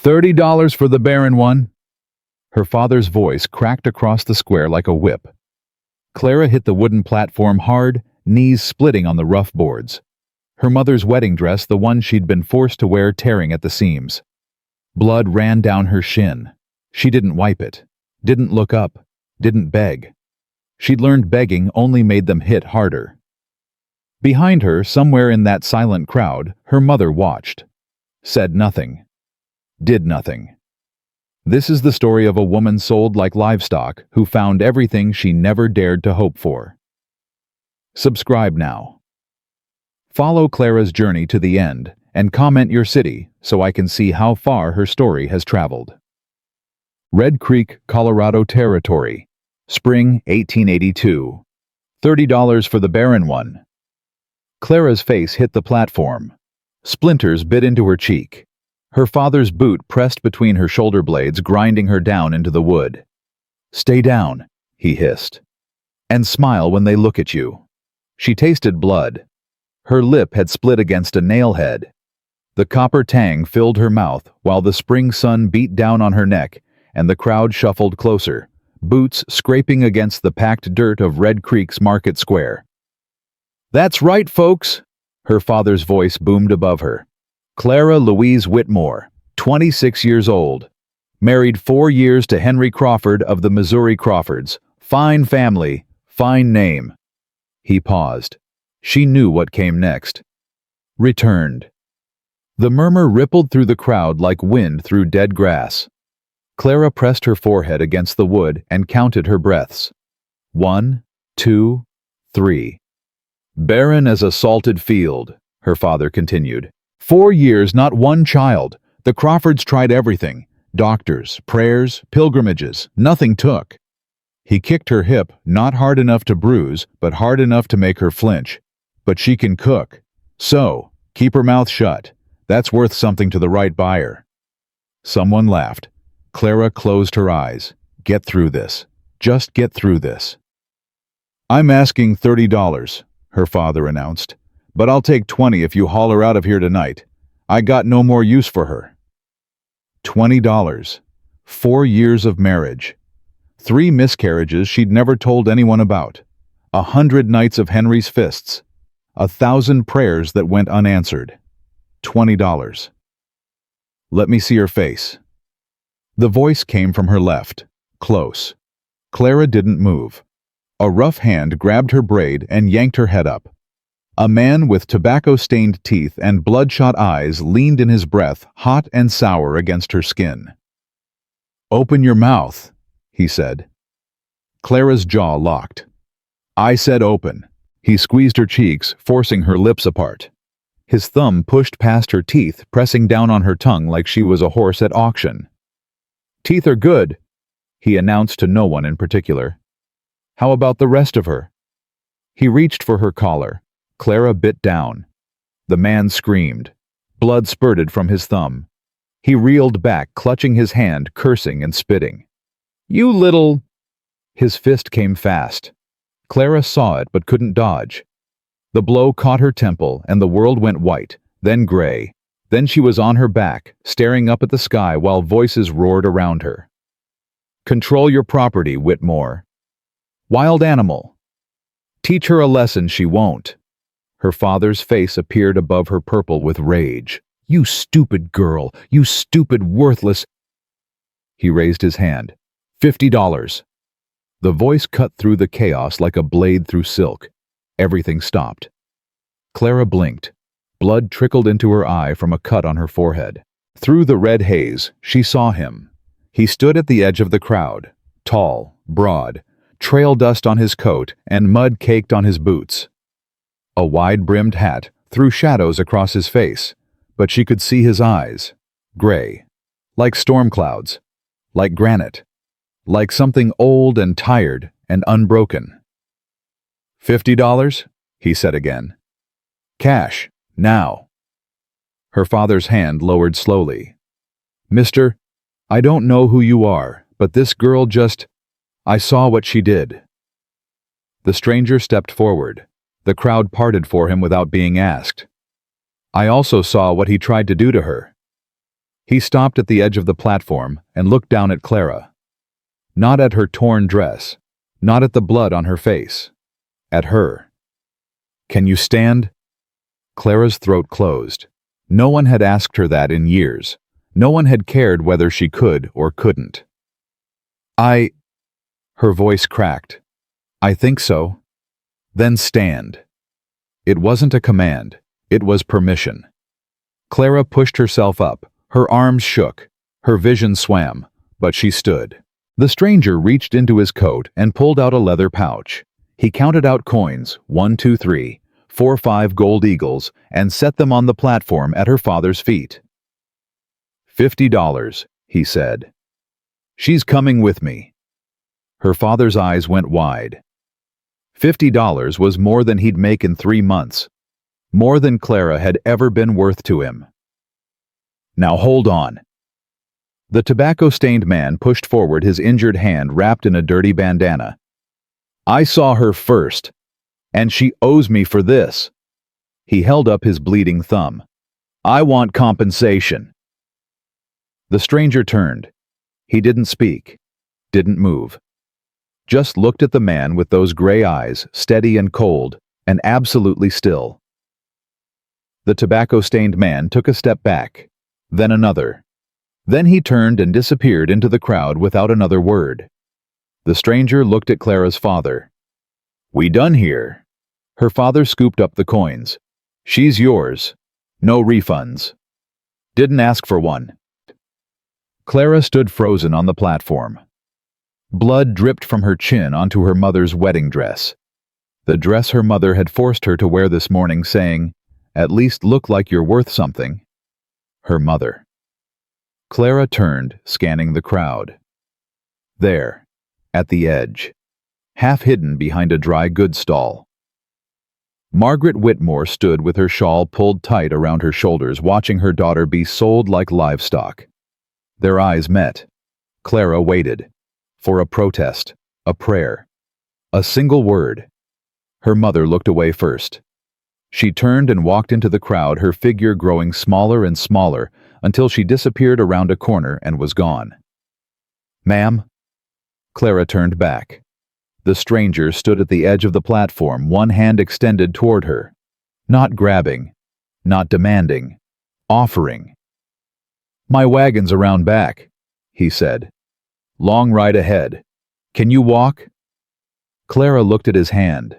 $30 for the Barren one. Her father's voice cracked across the square like a whip. Clara hit the wooden platform hard, knees splitting on the rough boards. Her mother's wedding dress, the one she'd been forced to wear, tearing at the seams. Blood ran down her shin. She didn't wipe it, didn't look up, didn't beg. She'd learned begging only made them hit harder. Behind her, somewhere in that silent crowd, her mother watched. Said nothing. Did nothing. This is the story of a woman sold like livestock who found everything she never dared to hope for. Subscribe now. Follow Clara's journey to the end and comment your city so I can see how far her story has traveled. Red Creek, Colorado Territory, Spring 1882. $30 for the Barren one. Clara's face hit the platform. Splinters bit into her cheek. Her father's boot pressed between her shoulder blades, grinding her down into the wood. "Stay down," he hissed. "And smile when they look at you." She tasted blood. Her lip had split against a nail head. The copper tang filled her mouth while the spring sun beat down on her neck and the crowd shuffled closer, boots scraping against the packed dirt of Red Creek's Market Square. "That's right, folks," her father's voice boomed above her. "Clara Louise Whitmore, 26 years old. Married 4 years to Henry Crawford of the Missouri Crawfords. Fine family, fine name." He paused. She knew what came next. Returned. The murmur rippled through the crowd like wind through dead grass. Clara pressed her forehead against the wood and counted her breaths. 1, 2, 3. "Barren as a salted field," her father continued. 4 years, not one child. The Crawfords tried everything. Doctors, prayers, pilgrimages. Nothing took. He kicked her hip, not hard enough to bruise, but hard enough to make her flinch. "But she can cook. So, keep her mouth shut. That's worth something to the right buyer." Someone laughed. Clara closed her eyes. Get through this. Just get through this. "I'm asking $30, her father announced. "But I'll take 20 if you haul her out of here tonight. I got no more use for her." $20. 4 years of marriage. 3 miscarriages she'd never told anyone about. 100 nights of Henry's fists. 1,000 prayers that went unanswered. $20. "Let me see your face." The voice came from her left, close. Clara didn't move. A rough hand grabbed her braid and yanked her head up. A man with tobacco-stained teeth and bloodshot eyes leaned in his breath, hot and sour against her skin. "Open your mouth," he said. Clara's jaw locked. "I said open." He squeezed her cheeks, forcing her lips apart. His thumb pushed past her teeth, pressing down on her tongue like she was a horse at auction. "Teeth are good," he announced to no one in particular. "How about the rest of her?" He reached for her collar. Clara bit down. The man screamed. Blood spurted from his thumb. He reeled back, clutching his hand, cursing and spitting. "You little—" His fist came fast. Clara saw it but couldn't dodge. The blow caught her temple and the world went white, then gray. Then she was on her back, staring up at the sky while voices roared around her. "Control your property, Whitmore." "Wild animal." "Teach her a lesson she won't." Her father's face appeared above her purple with rage. "You stupid girl! You stupid, worthless—" He raised his hand. $50. The voice cut through the chaos like a blade through silk. Everything stopped. Clara blinked. Blood trickled into her eye from a cut on her forehead. Through the red haze, she saw him. He stood at the edge of the crowd, tall, broad, trail dust on his coat and mud caked on his boots. A wide-brimmed hat threw shadows across his face, but she could see his eyes, gray, like storm clouds, like granite, like something old and tired and unbroken. $50, he said again. "Cash, now." Her father's hand lowered slowly. "Mister, I don't know who you are, but this girl I saw what she did." The stranger stepped forward. The crowd parted for him without being asked. "I also saw what he tried to do to her." He stopped at the edge of the platform and looked down at Clara. Not at her torn dress, not at the blood on her face. At her. "Can you stand?" Clara's throat closed. No one had asked her that in years. No one had cared whether she could or couldn't. Her voice cracked. "I think so." "Then stand." It wasn't a command. It was permission. Clara pushed herself up. Her arms shook. Her vision swam, but she stood. The stranger reached into his coat and pulled out a leather pouch. He counted out coins, 1, 2, 3, 4, 5 gold eagles, and set them on the platform at her father's feet. $50, he said. "She's coming with me." Her father's eyes went wide. $50 was more than he'd make in 3 months. More than Clara had ever been worth to him. "Now hold on." The tobacco-stained man pushed forward his injured hand wrapped in a dirty bandana. "I saw her first, and she owes me for this." He held up his bleeding thumb. "I want compensation." The stranger turned. He didn't speak, didn't move. Just looked at the man with those gray eyes, steady and cold, and absolutely still. The tobacco-stained man took a step back, then another. Then he turned and disappeared into the crowd without another word. The stranger looked at Clara's father. "We done here." Her father scooped up the coins. "She's yours. No refunds." "Didn't ask for one." Clara stood frozen on the platform. Blood dripped from her chin onto her mother's wedding dress. The dress her mother had forced her to wear this morning, saying, "At least look like you're worth something." Her mother. Clara turned, scanning the crowd. There, at the edge, half hidden behind a dry goods stall. Margaret Whitmore stood with her shawl pulled tight around her shoulders, watching her daughter be sold like livestock. Their eyes met. Clara waited. For a protest, a prayer, a single word. Her mother looked away first. She turned and walked into the crowd, her figure growing smaller and smaller until she disappeared around a corner and was gone. "Ma'am?" Clara turned back. The stranger stood at the edge of the platform, one hand extended toward her. Not grabbing, not demanding, offering. "My wagon's around back," he said. "Long ride ahead. Can you walk?" Clara looked at his hand.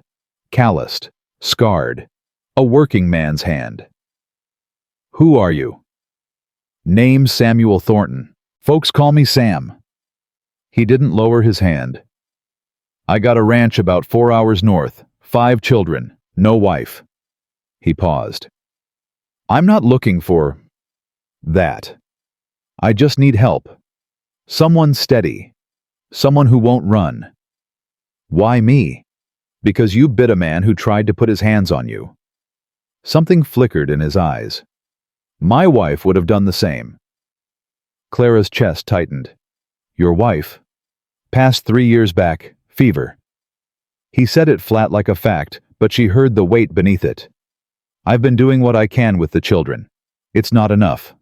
Calloused, scarred. A working man's hand. "Who are you?" "Name's Samuel Thornton. Folks call me Sam." He didn't lower his hand. "I got a ranch about 4 hours north, 5 children, no wife." He paused. "I'm not looking for that. I just need help. Someone steady. Someone who won't run." "Why me?" "Because you bit a man who tried to put his hands on you." Something flickered in his eyes. "My wife would have done the same." Clara's chest tightened. "Your wife?" "Passed 3 years back, fever." He said it flat like a fact, but she heard the weight beneath it. "I've been doing what I can with the children. It's not enough."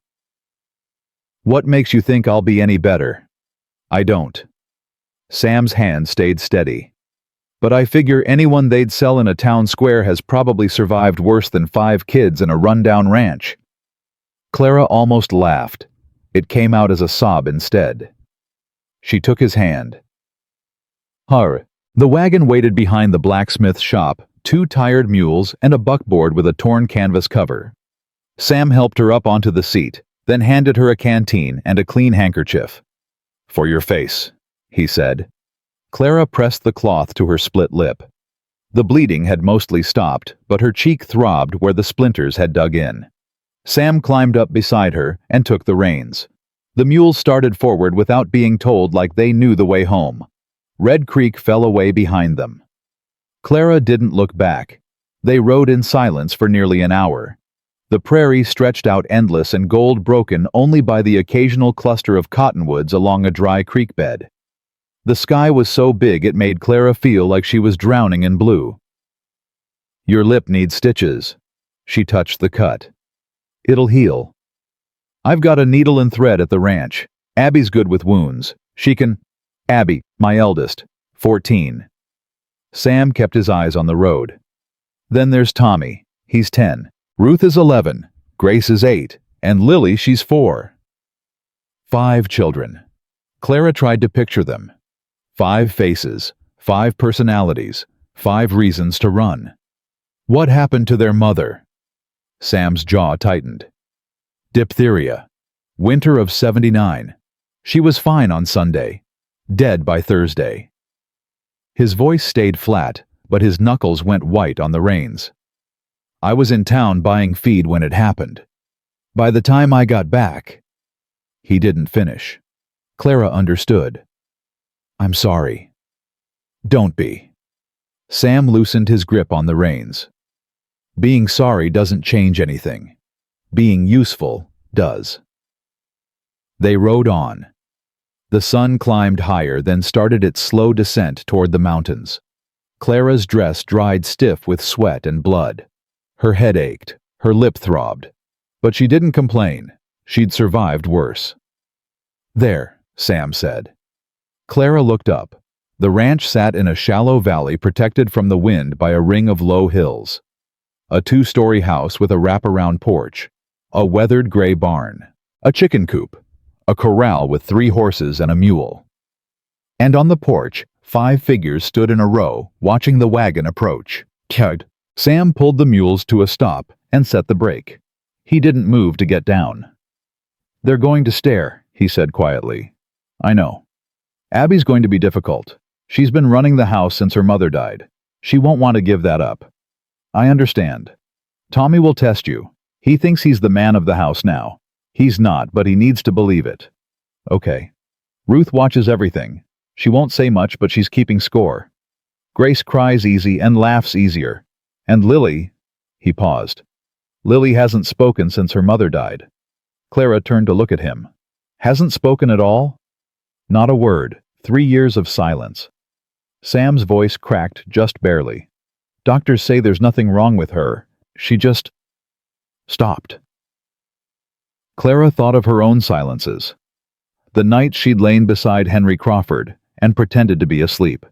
"What makes you think I'll be any better?" "I don't." Sam's hand stayed steady. "But I figure anyone they'd sell in a town square has probably survived worse than 5 kids in a rundown ranch." Clara almost laughed. It came out as a sob instead. She took his hand. The wagon waited behind the blacksmith's shop, 2 tired mules and a buckboard with a torn canvas cover. Sam helped her up onto the seat, then handed her a canteen and a clean handkerchief. "For your face," he said. Clara pressed the cloth to her split lip. The bleeding had mostly stopped, but her cheek throbbed where the splinters had dug in. Sam climbed up beside her and took the reins. The mules started forward without being told, like they knew the way home. Red Creek fell away behind them. Clara didn't look back. They rode in silence for nearly an hour. The prairie stretched out endless and gold broken only by the occasional cluster of cottonwoods along a dry creek bed. The sky was so big it made Clara feel like she was drowning in blue. "Your lip needs stitches." She touched the cut. "It'll heal." I've got a needle and thread at the ranch. Abby's good with wounds. She can... Abby, my eldest, 14. Sam kept his eyes on the road. Then there's Tommy. He's 10. Ruth is 11. Grace is 8. And Lily, she's 4. 5 children. Clara tried to picture them. 5 faces, 5 personalities, 5 reasons to run. What happened to their mother? Sam's jaw tightened. Diphtheria. Winter of 79. She was fine on Sunday. Dead by Thursday. His voice stayed flat, but his knuckles went white on the reins. I was in town buying feed when it happened. By the time I got back... He didn't finish. Clara understood. I'm sorry. Don't be. Sam loosened his grip on the reins. Being sorry doesn't change anything. Being useful does. They rode on. The sun climbed higher, then started its slow descent toward the mountains. Clara's dress dried stiff with sweat and blood. Her head ached, her lip throbbed. But she didn't complain. She'd survived worse. There, Sam said. Clara looked up. The ranch sat in a shallow valley protected from the wind by a ring of low hills. A 2-story house with a wraparound porch. A weathered gray barn. A chicken coop. A corral with 3 horses and a mule. And on the porch, 5 figures stood in a row, watching the wagon approach. Chug. Sam pulled the mules to a stop and set the brake. He didn't move to get down. They're going to stare, he said quietly. I know. Abby's going to be difficult. She's been running the house since her mother died. She won't want to give that up. I understand. Tommy will test you. He thinks he's the man of the house now. He's not, but he needs to believe it. Okay. Ruth watches everything. She won't say much, but she's keeping score. Grace cries easy and laughs easier. And Lily... He paused. Lily hasn't spoken since her mother died. Clara turned to look at him. Hasn't spoken at all? Not a word. 3 years of silence. Sam's voice cracked just barely. Doctors say there's nothing wrong with her. She just... stopped. Clara thought of her own silences. The nights she'd lain beside Henry Crawford and pretended to be asleep.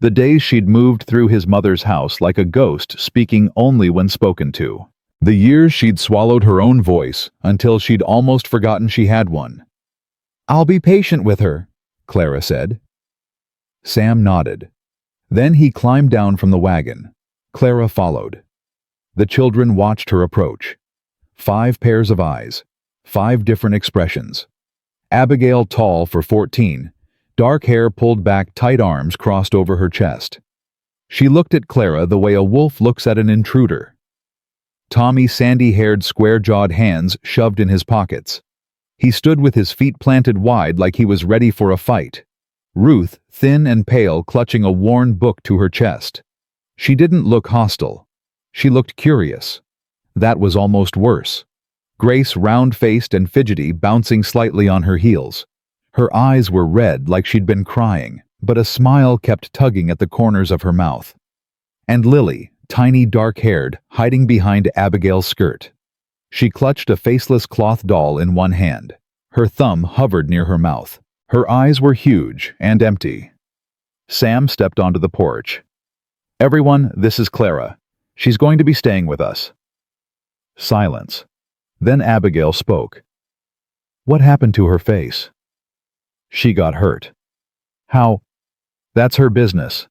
The days she'd moved through his mother's house like a ghost, speaking only when spoken to. The years she'd swallowed her own voice until she'd almost forgotten she had one. I'll be patient with her, Clara said. Sam nodded. Then he climbed down from the wagon. Clara followed. The children watched her approach. 5 pairs of eyes. 5 different expressions. Abigail, tall for 14, dark hair pulled back, tight arms crossed over her chest. She looked at Clara the way a wolf looks at an intruder. Tommy, sandy-haired, square-jawed, hands shoved in his pockets. He stood with his feet planted wide like he was ready for a fight. Ruth, thin and pale, clutching a worn book to her chest. She didn't look hostile. She looked curious. That was almost worse. Grace, round-faced and fidgety, bouncing slightly on her heels. Her eyes were red like she'd been crying, but a smile kept tugging at the corners of her mouth. And Lily, tiny, dark-haired, hiding behind Abigail's skirt. She clutched a faceless cloth doll in one hand. Her thumb hovered near her mouth. Her eyes were huge and empty. Sam stepped onto the porch. Everyone, this is Clara. She's going to be staying with us. Silence. Then Abigail spoke. What happened to her face? She got hurt. How? That's her business.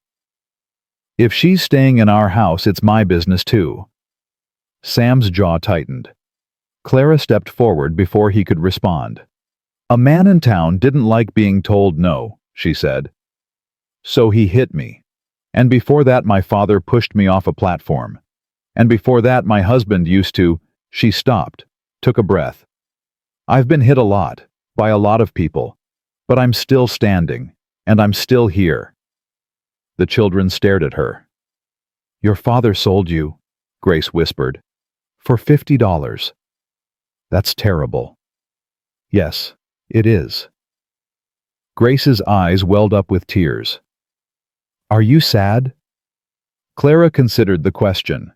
If she's staying in our house, it's my business too. Sam's jaw tightened. Clara stepped forward before he could respond. A man in town didn't like being told no, she said. So he hit me. And before that my father pushed me off a platform. And before that my husband used to... She stopped, took a breath. I've been hit a lot, by a lot of people. But I'm still standing, and I'm still here. The children stared at her. Your father sold you, Grace whispered, for $50. That's terrible. Yes, it is. Grace's eyes welled up with tears. Are you sad? Clara considered the question.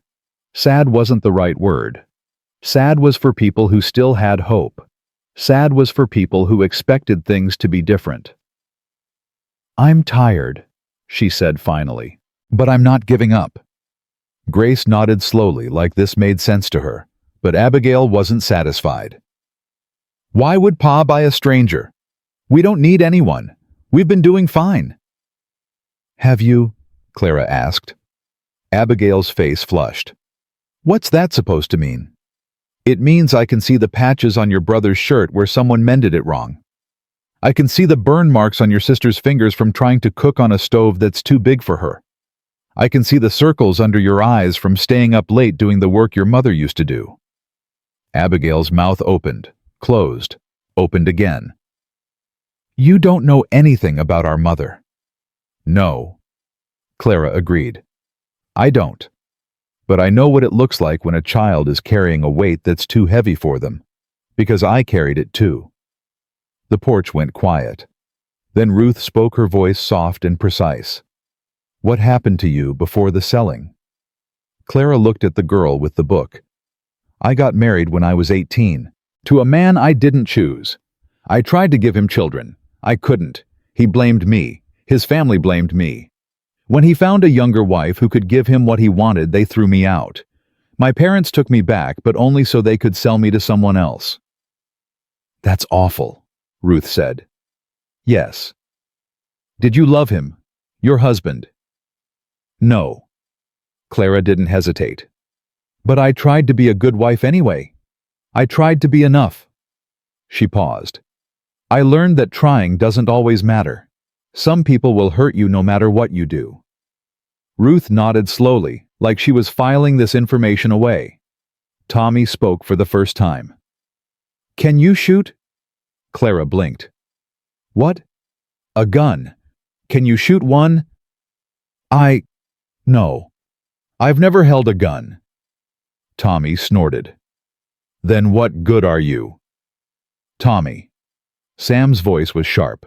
Sad wasn't the right word. Sad was for people who still had hope. Sad was for people who expected things to be different. "I'm tired," she said finally, "but I'm not giving up." Grace nodded slowly like this made sense to her, but Abigail wasn't satisfied. "Why would Pa buy a stranger? We don't need anyone. We've been doing fine." "Have you?" Clara asked. Abigail's face flushed. "What's that supposed to mean?" "It means I can see the patches on your brother's shirt where someone mended it wrong. I can see the burn marks on your sister's fingers from trying to cook on a stove that's too big for her. I can see the circles under your eyes from staying up late doing the work your mother used to do." Abigail's mouth opened, closed, opened again. "You don't know anything about our mother." "No," Clara agreed. "I don't. But I know what it looks like when a child is carrying a weight that's too heavy for them, because I carried it too." The porch went quiet. Then Ruth spoke, her voice soft and precise. "What happened to you before the selling?" Clara looked at the girl with the book. "I got married when I was 18, to a man I didn't choose. I tried to give him children. I couldn't. He blamed me. His family blamed me. When he found a younger wife who could give him what he wanted, they threw me out. My parents took me back, but only so they could sell me to someone else." "That's awful," Ruth said. "Yes." "Did you love him? Your husband?" "No." Clara didn't hesitate. "But I tried to be a good wife anyway. I tried to be enough." She paused. "I learned that trying doesn't always matter. Some people will hurt you no matter what you do." Ruth nodded slowly, like she was filing this information away. Tommy spoke for the first time. "Can you shoot?" Clara blinked. "What?" "A gun. Can you shoot one?" No. I've never held a gun." Tommy snorted. "Then what good are you?" "Tommy." Sam's voice was sharp.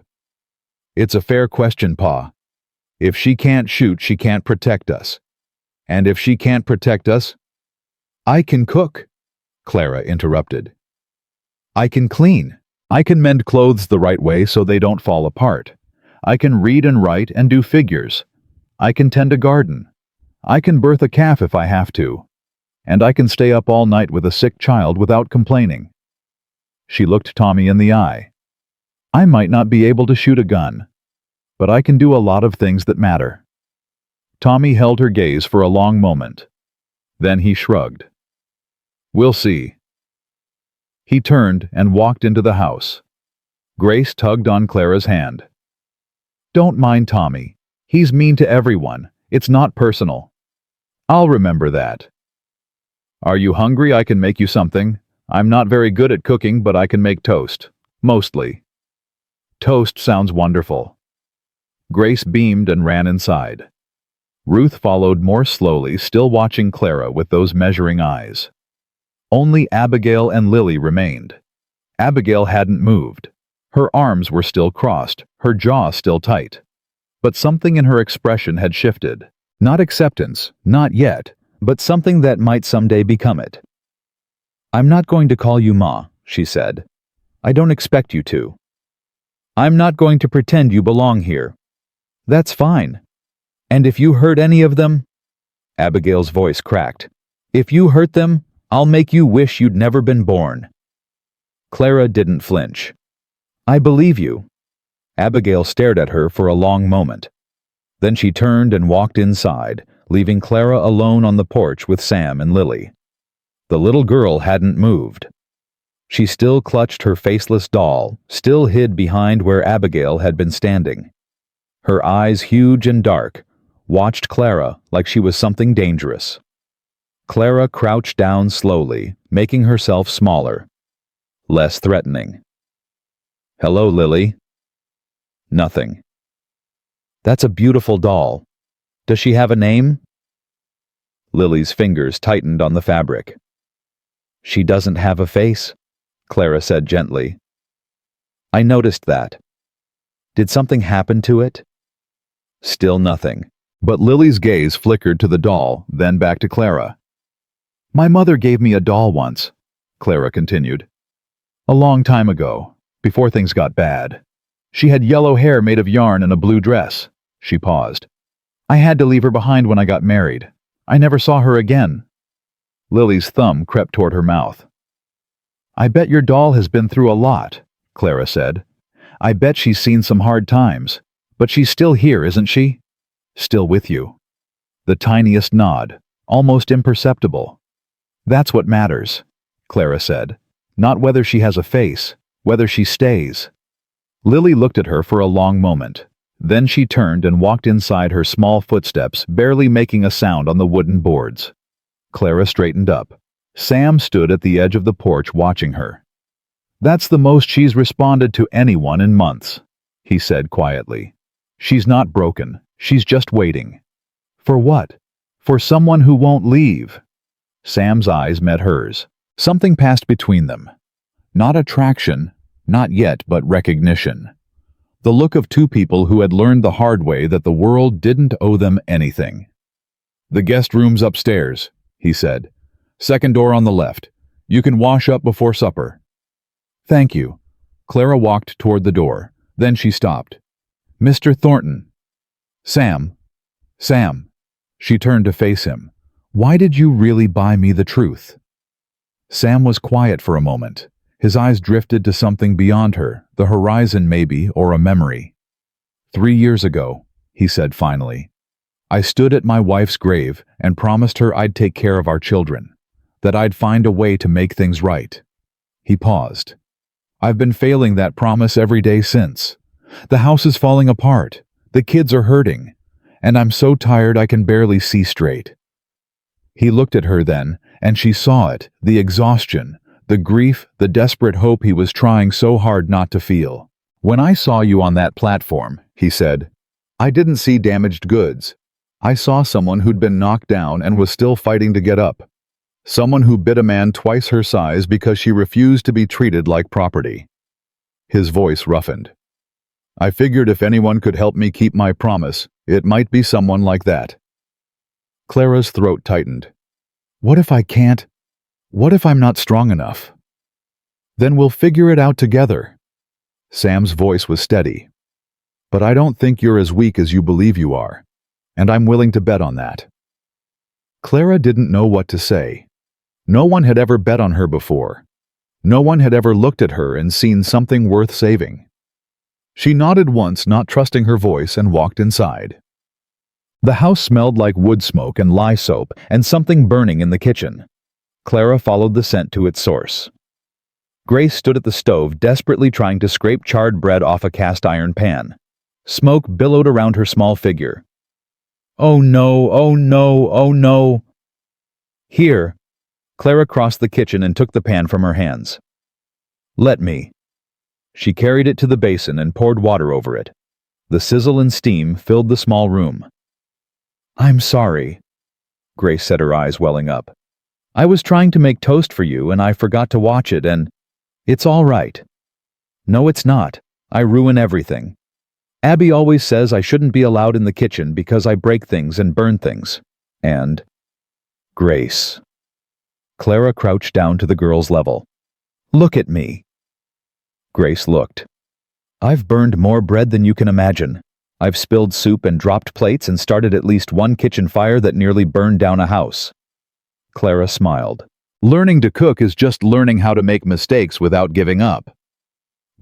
"It's a fair question, Pa. If she can't shoot, she can't protect us. And if she can't protect us—" "I can cook," Clara interrupted. "I can clean. I can mend clothes the right way so they don't fall apart. I can read and write and do figures. I can tend a garden. I can birth a calf if I have to. And I can stay up all night with a sick child without complaining." She looked Tommy in the eye. "I might not be able to shoot a gun, but I can do a lot of things that matter." Tommy held her gaze for a long moment. Then he shrugged. "We'll see." He turned and walked into the house. Grace tugged on Clara's hand. "Don't mind Tommy. He's mean to everyone. It's not personal." "I'll remember that." "Are you hungry? I can make you something. I'm not very good at cooking, but I can make toast. Mostly." "Toast sounds wonderful." Grace beamed and ran inside. Ruth followed more slowly, still watching Clara with those measuring eyes. Only Abigail and Lily remained. Abigail hadn't moved. Her arms were still crossed, her jaw still tight. But something in her expression had shifted. Not acceptance, not yet, but something that might someday become it. "I'm not going to call you Ma," she said. "I don't expect you to. I'm not going to pretend you belong here. That's fine. And if you hurt any of them—" Abigail's voice cracked. "If you hurt them, I'll make you wish you'd never been born." Clara didn't flinch. "I believe you." Abigail stared at her for a long moment. Then she turned and walked inside, leaving Clara alone on the porch with Sam and Lily. The little girl hadn't moved. She still clutched her faceless doll, still hid behind where Abigail had been standing. Her eyes, huge and dark, watched Clara like she was something dangerous. Clara crouched down slowly, making herself smaller, less threatening. "Hello, Lily." Nothing. "That's a beautiful doll. Does she have a name?" Lily's fingers tightened on the fabric. "She doesn't have a face," Clara said gently. "I noticed that. Did something happen to it?" Still nothing, but Lily's gaze flickered to the doll, then back to Clara. "My mother gave me a doll once," Clara continued. A long time ago, before things got bad. She had yellow hair made of yarn and a blue dress. She paused. I had to leave her behind when I got married. I never saw her again. Lily's thumb crept toward her mouth. I bet your doll has been through a lot, Clara said. I bet she's seen some hard times. But she's still here, isn't she? Still with you. The tiniest nod, almost imperceptible. That's what matters, Clara said. Not whether she has a face, whether she stays. Lily looked at her for a long moment. Then she turned and walked inside, her small footsteps barely making a sound on the wooden boards. Clara straightened up. Sam stood at the edge of the porch watching her. That's the most she's responded to anyone in months, he said quietly. She's not broken. She's just waiting. For what? For someone who won't leave. Sam's eyes met hers. Something passed between them. Not attraction, not yet, but recognition. The look of two people who had learned the hard way that the world didn't owe them anything. The guest room's upstairs, he said. Second door on the left. You can wash up before supper. Thank you. Clara walked toward the door. Then she stopped. Mr. Thornton. Sam. Sam. She turned to face him. Why did you really buy me the truth? Sam was quiet for a moment. His eyes drifted to something beyond her, the horizon maybe, or a memory. 3 years ago, he said finally. I stood at my wife's grave and promised her I'd take care of our children, that I'd find a way to make things right. He paused. I've been failing that promise every day since. The house is falling apart. The kids are hurting. And I'm so tired I can barely see straight. He looked at her then, and she saw it, the exhaustion, the grief, the desperate hope he was trying so hard not to feel. When I saw you on that platform, he said, I didn't see damaged goods. I saw someone who'd been knocked down and was still fighting to get up. Someone who bit a man twice her size because she refused to be treated like property. His voice roughened. I figured if anyone could help me keep my promise, it might be someone like that. Clara's throat tightened. What if I can't? What if I'm not strong enough? Then we'll figure it out together. Sam's voice was steady. But I don't think you're as weak as you believe you are, and I'm willing to bet on that. Clara didn't know what to say. No one had ever bet on her before. No one had ever looked at her and seen something worth saving. She nodded once, not trusting her voice, and walked inside. The house smelled like wood smoke and lye soap and something burning in the kitchen. Clara followed the scent to its source. Grace stood at the stove, desperately trying to scrape charred bread off a cast-iron pan. Smoke billowed around her small figure. Oh no, oh no, oh no. Here. Clara crossed the kitchen and took the pan from her hands. Let me. She carried it to the basin and poured water over it. The sizzle and steam filled the small room. I'm sorry, Grace said, her eyes welling up. I was trying to make toast for you and I forgot to watch it, and it's all right. No, it's not. I ruin everything. Abby always says I shouldn't be allowed in the kitchen because I break things and burn things. And Grace. Clara crouched down to the girl's level. Look at me. Grace looked. I've burned more bread than you can imagine. I've spilled soup and dropped plates and started at least one kitchen fire that nearly burned down a house. Clara smiled. Learning to cook is just learning how to make mistakes without giving up.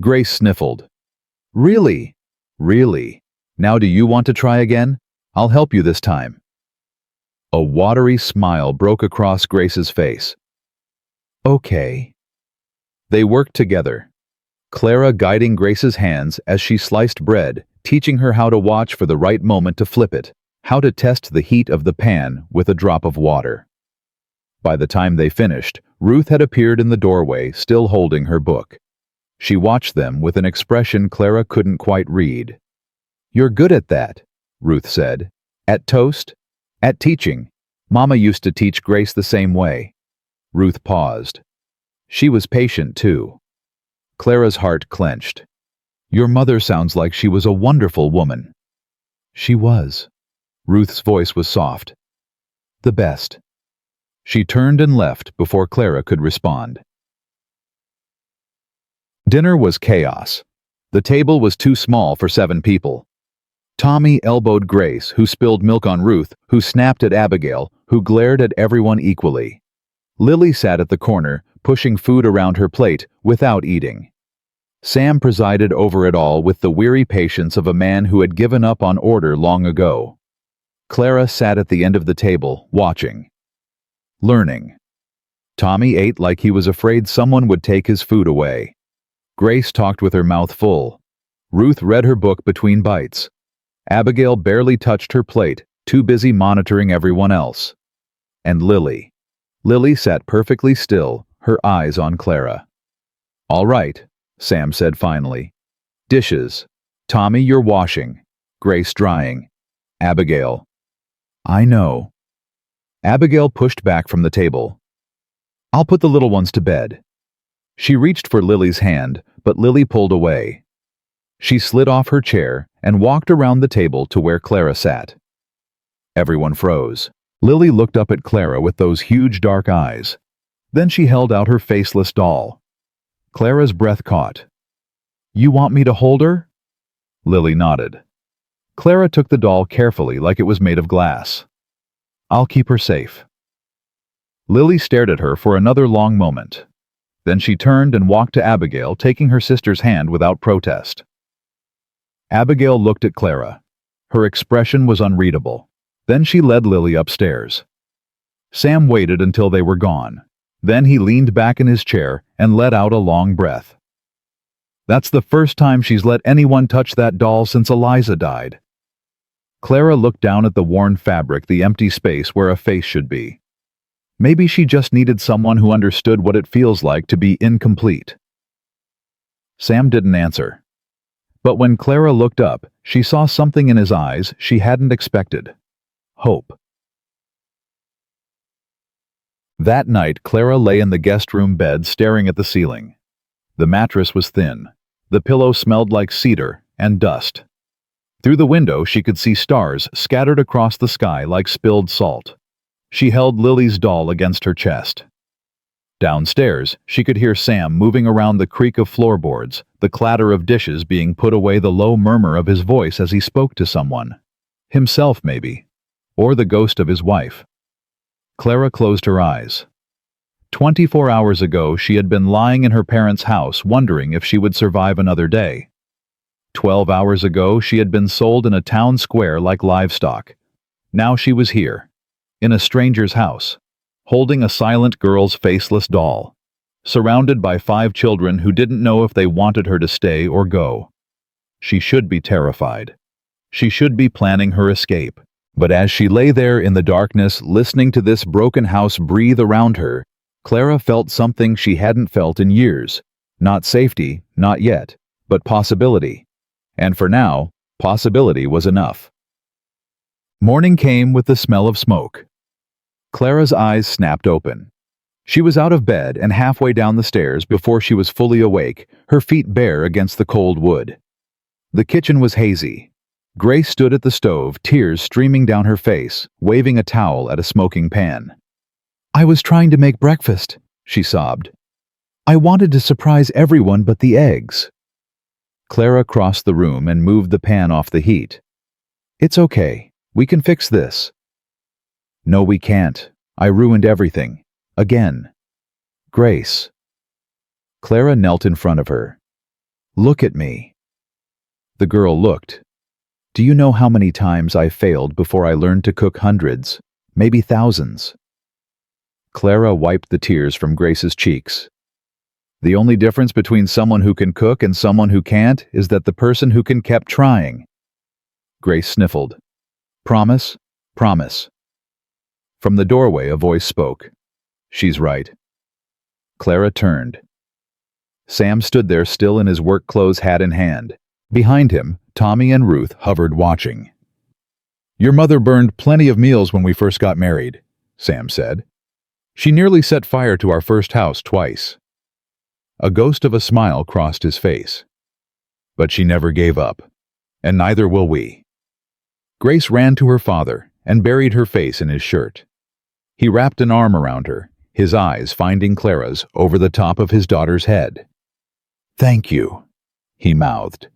Grace sniffled. Really? Really? Now do you want to try again? I'll help you this time. A watery smile broke across Grace's face. Okay. They worked together. Clara guiding Grace's hands as she sliced bread, teaching her how to watch for the right moment to flip it, how to test the heat of the pan with a drop of water. By the time they finished, Ruth had appeared in the doorway, still holding her book. She watched them with an expression Clara couldn't quite read. You're good at that, Ruth said. At toast? At teaching. Mama used to teach Grace the same way. Ruth paused. She was patient, too. Clara's heart clenched. Your mother sounds like she was a wonderful woman. She was. Ruth's voice was soft. The best. She turned and left before Clara could respond. Dinner was chaos. The table was too small for 7 people. Tommy elbowed Grace, who spilled milk on Ruth, who snapped at Abigail, who glared at everyone equally. Lily sat at the corner, pushing food around her plate without eating. Sam presided over it all with the weary patience of a man who had given up on order long ago. Clara sat at the end of the table, watching. Learning. Tommy ate like he was afraid someone would take his food away. Grace talked with her mouth full. Ruth read her book between bites. Abigail barely touched her plate, too busy monitoring everyone else. And Lily. Lily sat perfectly still, her eyes on Clara. "All right," Sam said finally. "Dishes. Tommy, you're washing. Grace drying. Abigail." "I know." Abigail pushed back from the table. "I'll put the little ones to bed." She reached for Lily's hand, but Lily pulled away. She slid off her chair and walked around the table to where Clara sat. Everyone froze. Lily looked up at Clara with those huge dark eyes. Then she held out her faceless doll. Clara's breath caught. "You want me to hold her?" Lily nodded. Clara took the doll carefully like it was made of glass. "I'll keep her safe." Lily stared at her for another long moment. Then she turned and walked to Abigail, taking her sister's hand without protest. Abigail looked at Clara. Her expression was unreadable. Then she led Lily upstairs. Sam waited until they were gone. Then he leaned back in his chair and let out a long breath. "That's the first time she's let anyone touch that doll since Eliza died." Clara looked down at the worn fabric, the empty space where a face should be. Maybe she just needed someone who understood what it feels like to be incomplete. Sam didn't answer. But when Clara looked up, she saw something in his eyes she hadn't expected. Hope. That night, Clara lay in the guest room bed staring at the ceiling. The mattress was thin. The pillow smelled like cedar and dust. Through the window, she could see stars scattered across the sky like spilled salt. She held Lily's doll against her chest. Downstairs, she could hear Sam moving around the creak of floorboards, the clatter of dishes being put away, the low murmur of his voice as he spoke to someone. Himself, maybe. Or the ghost of his wife. Clara closed her eyes. 24 hours ago, she had been lying in her parents' house wondering if she would survive another day. 12 hours ago, she had been sold in a town square like livestock. Now she was here, in a stranger's house, holding a silent girl's faceless doll, surrounded by 5 children who didn't know if they wanted her to stay or go. She should be terrified. She should be planning her escape. But as she lay there in the darkness, listening to this broken house breathe around her, Clara felt something she hadn't felt in years. Not safety, not yet, but possibility. And for now, possibility was enough. Morning came with the smell of smoke. Clara's eyes snapped open. She was out of bed and halfway down the stairs before she was fully awake, her feet bare against the cold wood. The kitchen was hazy. Grace stood at the stove, tears streaming down her face, waving a towel at a smoking pan. "I was trying to make breakfast," she sobbed. "I wanted to surprise everyone but the eggs." Clara crossed the room and moved the pan off the heat. "It's okay. We can fix this." "No, we can't. I ruined everything. Again." "Grace." Clara knelt in front of her. "Look at me." The girl looked. "Do you know how many times I failed before I learned to cook? Hundreds, maybe thousands." Clara wiped the tears from Grace's cheeks. "The only difference between someone who can cook and someone who can't is that the person who can kept trying." Grace sniffled. "Promise? Promise." From the doorway, a voice spoke. "She's right." Clara turned. Sam stood there still in his work clothes, hat in hand. Behind him, Tommy and Ruth hovered watching. "Your mother burned plenty of meals when we first got married," Sam said. "She nearly set fire to our first house twice." A ghost of a smile crossed his face. "But she never gave up, and neither will we." Grace ran to her father and buried her face in his shirt. He wrapped an arm around her, his eyes finding Clara's over the top of his daughter's head. "Thank you," he mouthed.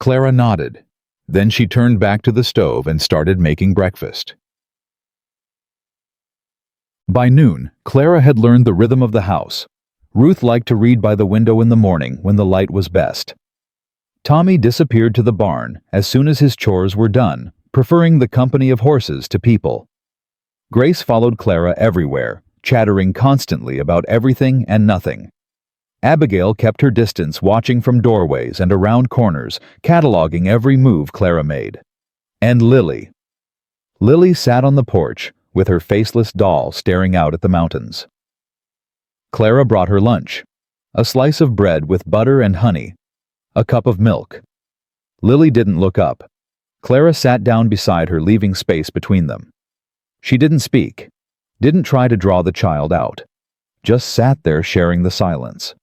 Clara nodded. Then she turned back to the stove and started making breakfast. By noon, Clara had learned the rhythm of the house. Ruth liked to read by the window in the morning when the light was best. Tommy disappeared to the barn as soon as his chores were done, preferring the company of horses to people. Grace followed Clara everywhere, chattering constantly about everything and nothing. Abigail kept her distance, watching from doorways and around corners, cataloging every move Clara made. And Lily. Lily sat on the porch, with her faceless doll staring out at the mountains. Clara brought her lunch: a slice of bread with butter and honey, a cup of milk. Lily didn't look up. Clara sat down beside her, leaving space between them. She didn't speak, didn't try to draw the child out, just sat there sharing the silence.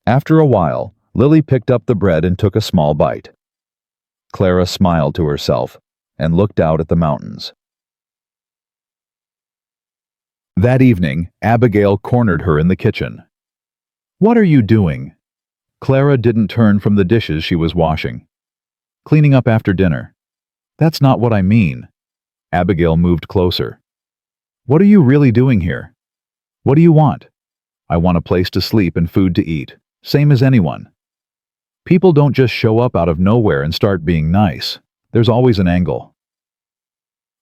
After a while, Lily picked up the bread and took a small bite. Clara smiled to herself and looked out at the mountains. That evening, Abigail cornered her in the kitchen. "What are you doing?" Clara didn't turn from the dishes she was washing. "Cleaning up after dinner." "That's not what I mean." Abigail moved closer. "What are you really doing here? What do you want?" "I want a place to sleep and food to eat, same as anyone." "People don't just show up out of nowhere and start being nice. There's always an angle."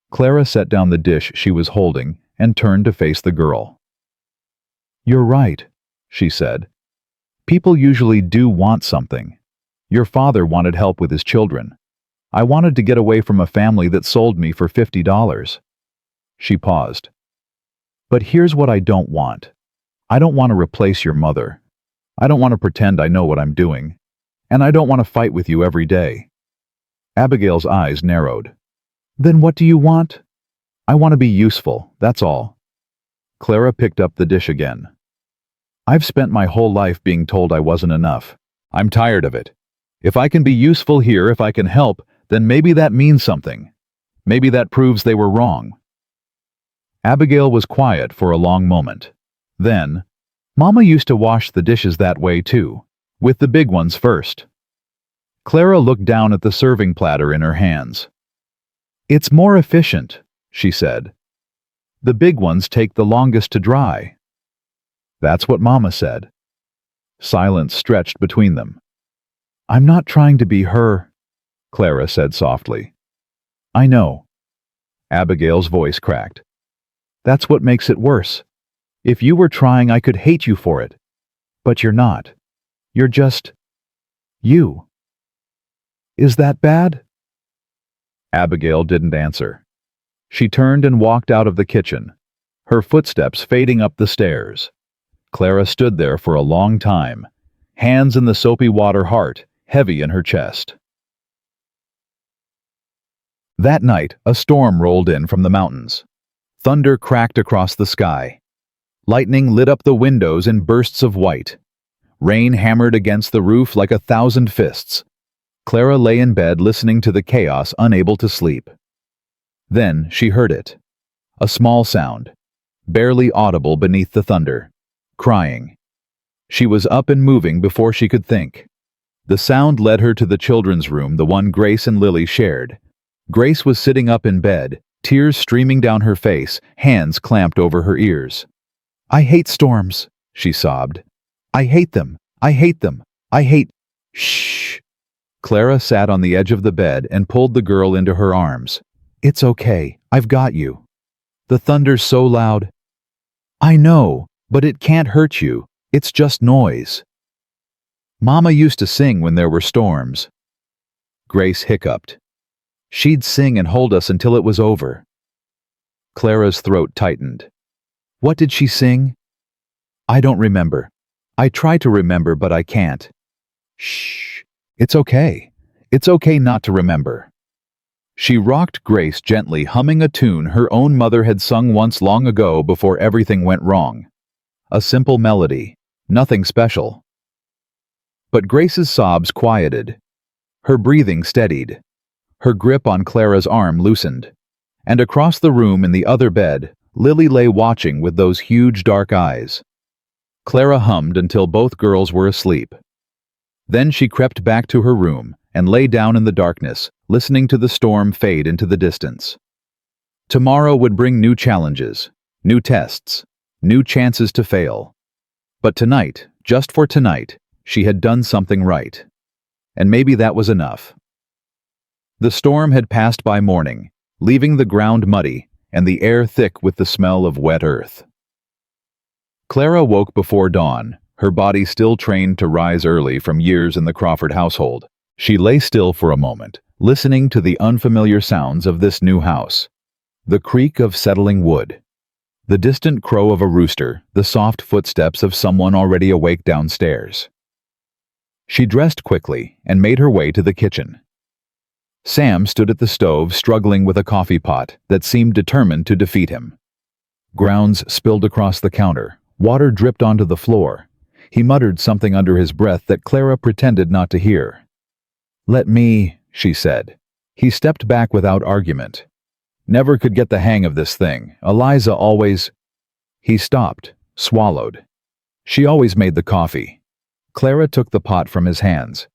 Clara set down the dish she was holding and turned to face the girl. "You're right," she said. "People usually do want something. Your father wanted help with his children. I wanted to get away from a family that sold me for $50. She paused. "But here's what I don't want. I don't want to replace your mother. I don't want to pretend I know what I'm doing. And I don't want to fight with you every day." Abigail's eyes narrowed. "Then what do you want?" "I want to be useful, that's all." Clara picked up the dish again. "I've spent my whole life being told I wasn't enough. I'm tired of it. If I can be useful here, if I can help, then maybe that means something. Maybe that proves they were wrong." Abigail was quiet for a long moment. Then, "Mama used to wash the dishes that way too, with the big ones first." Clara looked down at the serving platter in her hands. "It's more efficient," she said. "The big ones take the longest to dry." "That's what Mama said." Silence stretched between them. "I'm not trying to be her," Clara said softly. "I know." Abigail's voice cracked. "That's what makes it worse. If you were trying, I could hate you for it. But you're not. You're just you. Is that bad?" Abigail didn't answer. She turned and walked out of the kitchen, her footsteps fading up the stairs. Clara stood there for a long time, hands in the soapy water, heart heavy in her chest. That night, a storm rolled in from the mountains. Thunder cracked across the sky. Lightning lit up the windows in bursts of white. Rain hammered against the roof like 1,000 fists. Clara lay in bed listening to the chaos, unable to sleep. Then she heard it. A small sound, barely audible beneath the thunder. Crying. She was up and moving before she could think. The sound led her to the children's room, the one Grace and Lily shared. Grace was sitting up in bed, tears streaming down her face, hands clamped over her ears. "I hate storms," she sobbed. "I hate them. I hate them. I hate—" "Shh." Clara sat on the edge of the bed and pulled the girl into her arms. "It's okay. I've got you. The thunder's so loud." "I know, but it can't hurt you. It's just noise." "Mama used to sing when there were storms." Grace hiccuped. "She'd sing and hold us until it was over." Clara's throat tightened. "What did she sing?" "I don't remember. I try to remember, but I can't." "Shh. It's okay. It's okay not to remember." She rocked Grace gently, humming a tune her own mother had sung once long ago before everything went wrong. A simple melody, nothing special. But Grace's sobs quieted. Her breathing steadied. Her grip on Clara's arm loosened. And across the room in the other bed, Lily lay watching with those huge dark eyes. Clara hummed until both girls were asleep. Then she crept back to her room and lay down in the darkness, listening to the storm fade into the distance. Tomorrow would bring new challenges, new tests, new chances to fail. But tonight, just for tonight, she had done something right. And maybe that was enough. The storm had passed by morning, leaving the ground muddy and the air thick with the smell of wet earth. Clara woke before dawn, her body still trained to rise early from years in the Crawford household. She lay still for a moment, listening to the unfamiliar sounds of this new house. The creak of settling wood, the distant crow of a rooster, the soft footsteps of someone already awake downstairs. She dressed quickly and made her way to the kitchen. Sam stood at the stove struggling with a coffee pot that seemed determined to defeat him. Grounds spilled across the counter, water dripped onto the floor. He muttered something under his breath that Clara pretended not to hear. "Let me," she said. He stepped back without argument. "Never could get the hang of this thing. Eliza always—" He stopped, swallowed. "She always made the coffee." Clara took the pot from his hands.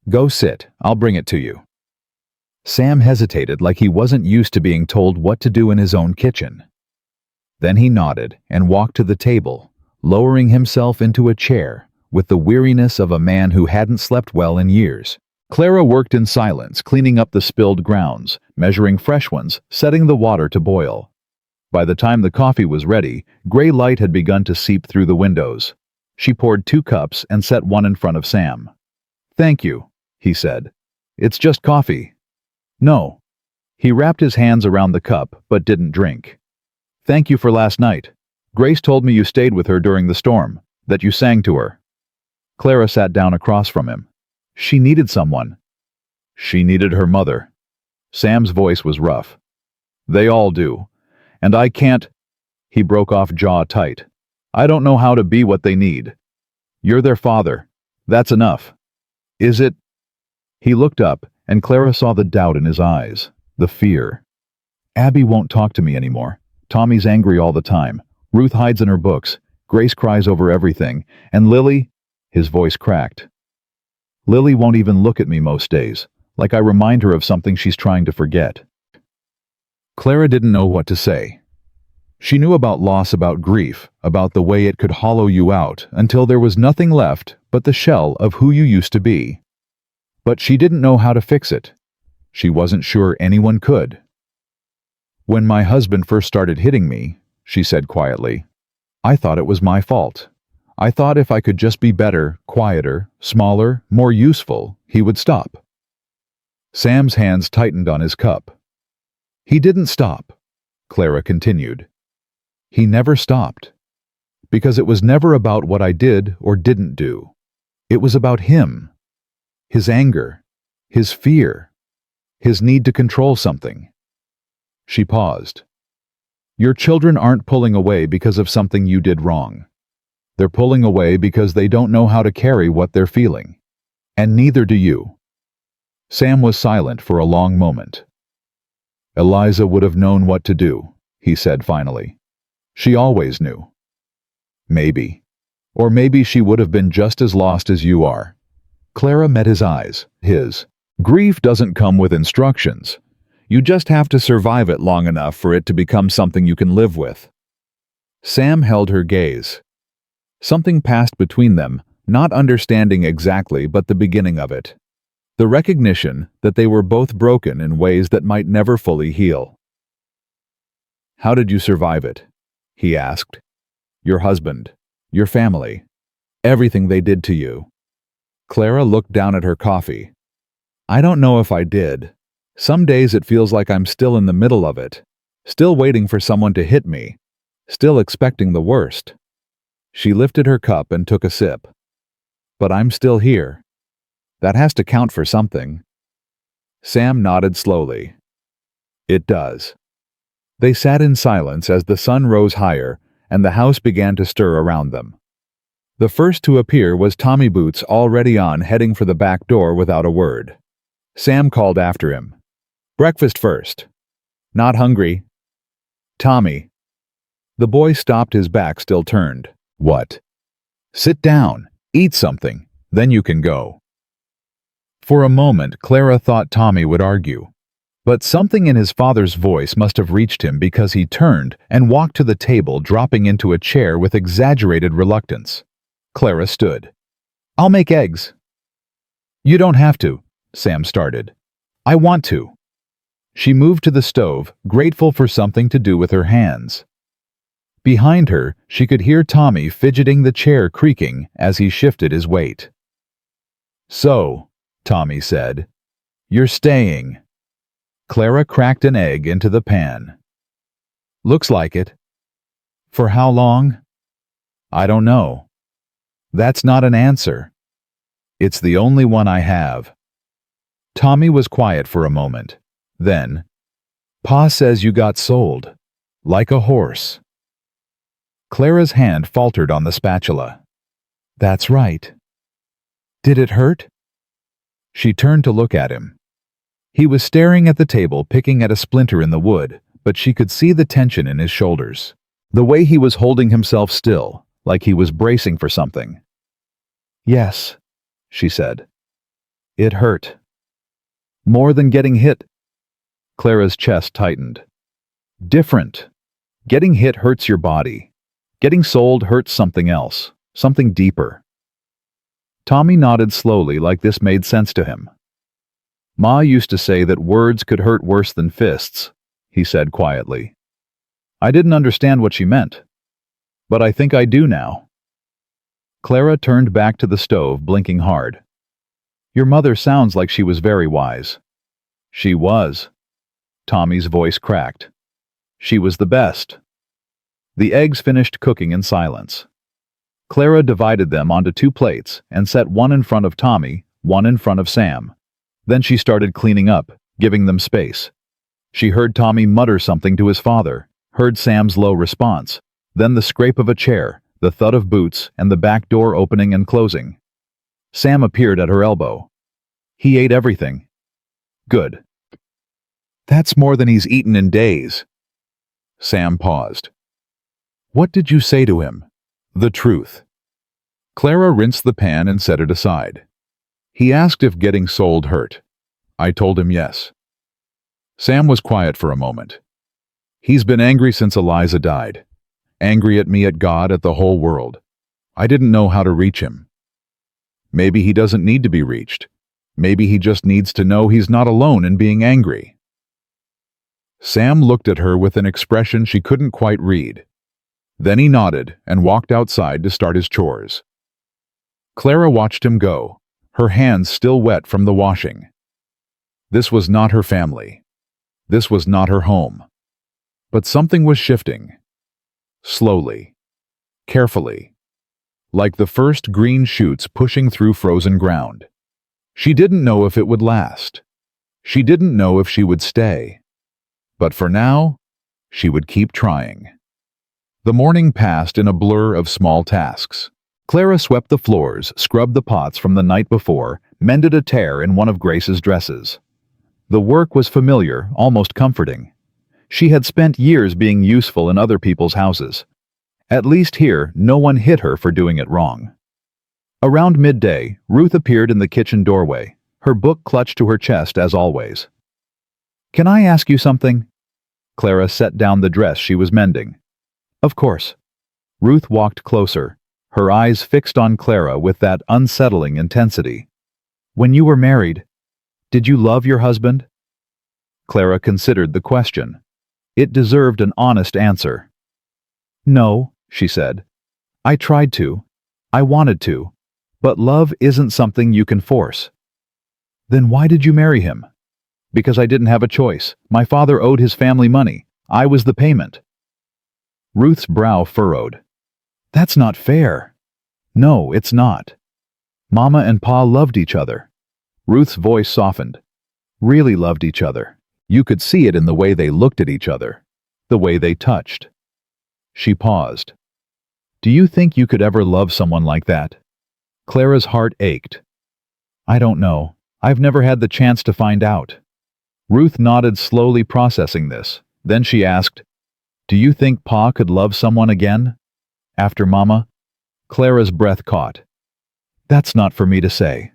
"Go sit, I'll bring it to you." Sam hesitated like he wasn't used to being told what to do in his own kitchen. Then he nodded and walked to the table, lowering himself into a chair with the weariness of a man who hadn't slept well in years. Clara worked in silence, cleaning up the spilled grounds, measuring fresh ones, setting the water to boil. By the time the coffee was ready, gray light had begun to seep through the windows. She poured 2 cups and set one in front of Sam. "Thank you," he said. "It's just coffee." "No." He wrapped his hands around the cup, but didn't drink. "Thank you for last night. Grace told me you stayed with her during the storm, that you sang to her." Clara sat down across from him. She needed someone. She needed her mother. Sam's voice was rough. "They all do. And I can't—" He broke off, jaw tight. "I don't know how to be what they need. You're their father. That's enough." "Is it?" He looked up, and Clara saw the doubt in his eyes, the fear. "Abby won't talk to me anymore. Tommy's angry all the time. Ruth hides in her books. Grace cries over everything. And Lily—" His voice cracked. "Lily won't even look at me most days, like I remind her of something she's trying to forget." Clara didn't know what to say. She knew about loss, about grief, about the way it could hollow you out until there was nothing left but the shell of who you used to be. But she didn't know how to fix it. She wasn't sure anyone could. "When my husband first started hitting me," she said quietly, "I thought it was my fault. I thought if I could just be better, quieter, smaller, more useful, he would stop." Sam's hands tightened on his cup. "He didn't stop," Clara continued. "He never stopped. Because it was never about what I did or didn't do. It was about him. His anger, his fear, his need to control something." She paused. "Your children aren't pulling away because of something you did wrong. They're pulling away because they don't know how to carry what they're feeling. And neither do you." Sam was silent for a long moment. "Eliza would have known what to do," he said finally. "She always knew." "Maybe. Or maybe she would have been just as lost as you are." Clara met his eyes, his. "Grief doesn't come with instructions. You just have to survive it long enough for it to become something you can live with." Sam held her gaze. Something passed between them, not understanding exactly, but the beginning of it. The recognition that they were both broken in ways that might never fully heal. "How did you survive it?" he asked. "Your husband, your family, everything they did to you." Clara looked down at her coffee. "I don't know if I did. Some days it feels like I'm still in the middle of it, still waiting for someone to hit me, still expecting the worst." She lifted her cup and took a sip. "But I'm still here. That has to count for something." Sam nodded slowly. "It does." They sat in silence as the sun rose higher and the house began to stir around them. The first to appear was Tommy Boots, already on, heading for the back door without a word. Sam called after him. "Breakfast first." "Not hungry." "Tommy." The boy stopped, his back still turned. "What?" Sit down, eat something, then you can go. For a moment, Clara thought Tommy would argue. But something in his father's voice must have reached him because he turned and walked to the table, dropping into a chair with exaggerated reluctance. Clara stood. "I'll make eggs." "You don't have to," Sam started. "I want to." She moved to the stove, grateful for something to do with her hands. Behind her, she could hear Tommy fidgeting, the chair creaking as he shifted his weight. "So," Tommy said, "you're staying." Clara cracked an egg into the pan. "Looks like it." "For how long?" "I don't know." "That's not an answer." "It's the only one I have." Tommy was quiet for a moment. Then, "Pa says you got sold. Like a horse." Clara's hand faltered on the spatula. "That's right." "Did it hurt?" She turned to look at him. He was staring at the table, picking at a splinter in the wood, but she could see the tension in his shoulders. The way he was holding himself still, like he was bracing for something. "Yes," she said. "It hurt." "More than getting hit?" Clara's chest tightened. "Different. Getting hit hurts your body. Getting sold hurts something else, something deeper." Tommy nodded slowly, like this made sense to him. "Ma used to say that words could hurt worse than fists," he said quietly. "I didn't understand what she meant, but I think I do now." Clara turned back to the stove, blinking hard. "Your mother sounds like she was very wise." "She was." Tommy's voice cracked. "She was the best." The eggs finished cooking in silence. Clara divided them onto 2 plates and set one in front of Tommy, one in front of Sam. Then she started cleaning up, giving them space. She heard Tommy mutter something to his father, heard Sam's low response, then the scrape of a chair, the thud of boots, and the back door opening and closing. Sam appeared at her elbow. "He ate everything." "Good." "That's more than he's eaten in days." Sam paused. "What did you say to him?" "The truth." Clara rinsed the pan and set it aside. "He asked if getting sold hurt. I told him yes." Sam was quiet for a moment. "He's been angry since Eliza died. Angry at me, at God, at the whole world. I didn't know how to reach him." "Maybe he doesn't need to be reached. Maybe he just needs to know he's not alone in being angry." Sam looked at her with an expression she couldn't quite read. Then he nodded and walked outside to start his chores. Clara watched him go, her hands still wet from the washing. This was not her family. This was not her home. But something was shifting. Slowly. Carefully. Like the first green shoots pushing through frozen ground. She didn't know if it would last. She didn't know if she would stay. But for now, she would keep trying. The morning passed in a blur of small tasks. Clara swept the floors, scrubbed the pots from the night before, mended a tear in one of Grace's dresses. The work was familiar, almost comforting. She had spent years being useful in other people's houses. At least here, no one hit her for doing it wrong. Around midday, Ruth appeared in the kitchen doorway, her book clutched to her chest as always. "Can I ask you something?" Clara set down the dress she was mending. "Of course." Ruth walked closer, her eyes fixed on Clara with that unsettling intensity. "When you were married, did you love your husband?" Clara considered the question. It deserved an honest answer. "No," she said. "I tried to. I wanted to. But love isn't something you can force." "Then why did you marry him?" "Because I didn't have a choice. My father owed his family money. I was the payment." Ruth's brow furrowed. "That's not fair." "No, it's not. Mama and Pa loved each other." Ruth's voice softened. "Really loved each other. You could see it in the way they looked at each other, the way they touched." She paused. "Do you think you could ever love someone like that?" Clara's heart ached. "I don't know. I've never had the chance to find out." Ruth nodded, slowly processing this. Then she asked, "Do you think Pa could love someone again? After Mama?" Clara's breath caught. That's not for me to say.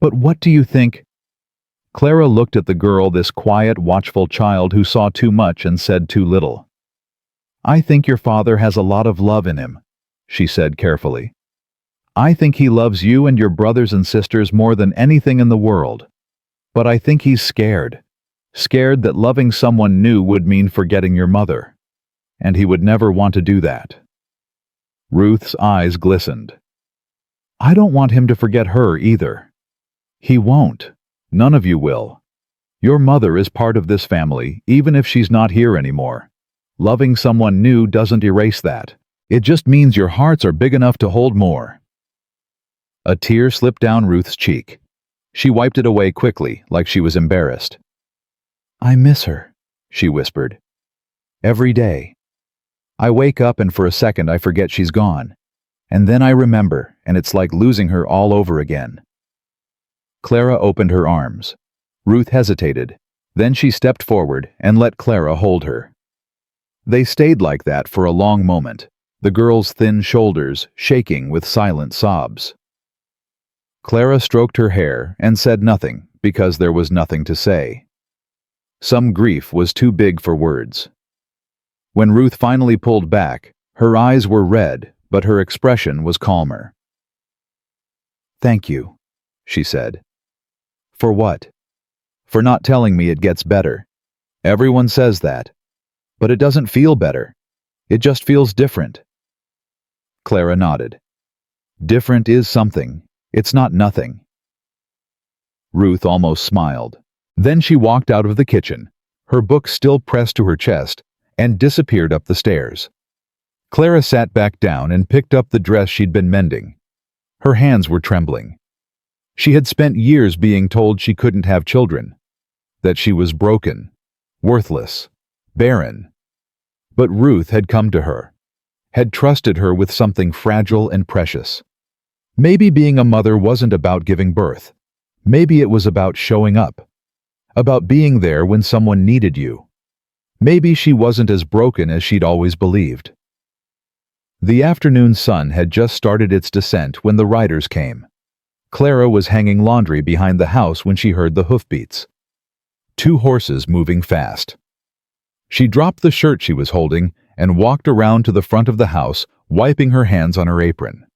But what do you think? Clara looked at the girl, this quiet, watchful child who saw too much and said too little. I think your father has a lot of love in him, she said carefully. I think he loves you and your brothers and sisters more than anything in the world. But I think he's scared. Scared that loving someone new would mean forgetting your mother. And he would never want to do that. Ruth's eyes glistened. I don't want him to forget her either. He won't. None of you will. Your mother is part of this family, even if she's not here anymore. Loving someone new doesn't erase that. It just means your hearts are big enough to hold more. A tear slipped down Ruth's cheek. She wiped it away quickly, like she was embarrassed. I miss her, she whispered. Every day. I wake up and for a second I forget she's gone. And then I remember, and it's like losing her all over again. Clara opened her arms. Ruth hesitated. Then she stepped forward and let Clara hold her. They stayed like that for a long moment, the girl's thin shoulders shaking with silent sobs. Clara stroked her hair and said nothing because there was nothing to say. Some grief was too big for words. When Ruth finally pulled back, her eyes were red, but her expression was calmer. Thank you, she said. For what? For not telling me it gets better. Everyone says that. But it doesn't feel better. It just feels different. Clara nodded. Different is something. It's not nothing. Ruth almost smiled. Then she walked out of the kitchen, her book still pressed to her chest, and disappeared up the stairs. Clara sat back down and picked up the dress she'd been mending. Her hands were trembling. She had spent years being told she couldn't have children, that she was broken, worthless, barren. But Ruth had come to her, had trusted her with something fragile and precious. Maybe being a mother wasn't about giving birth. Maybe it was about showing up, about being there when someone needed you. Maybe she wasn't as broken as she'd always believed. The afternoon sun had just started its descent when the riders came. Clara was hanging laundry behind the house when she heard the hoofbeats. 2 horses moving fast. She dropped the shirt she was holding and walked around to the front of the house, wiping her hands on her apron.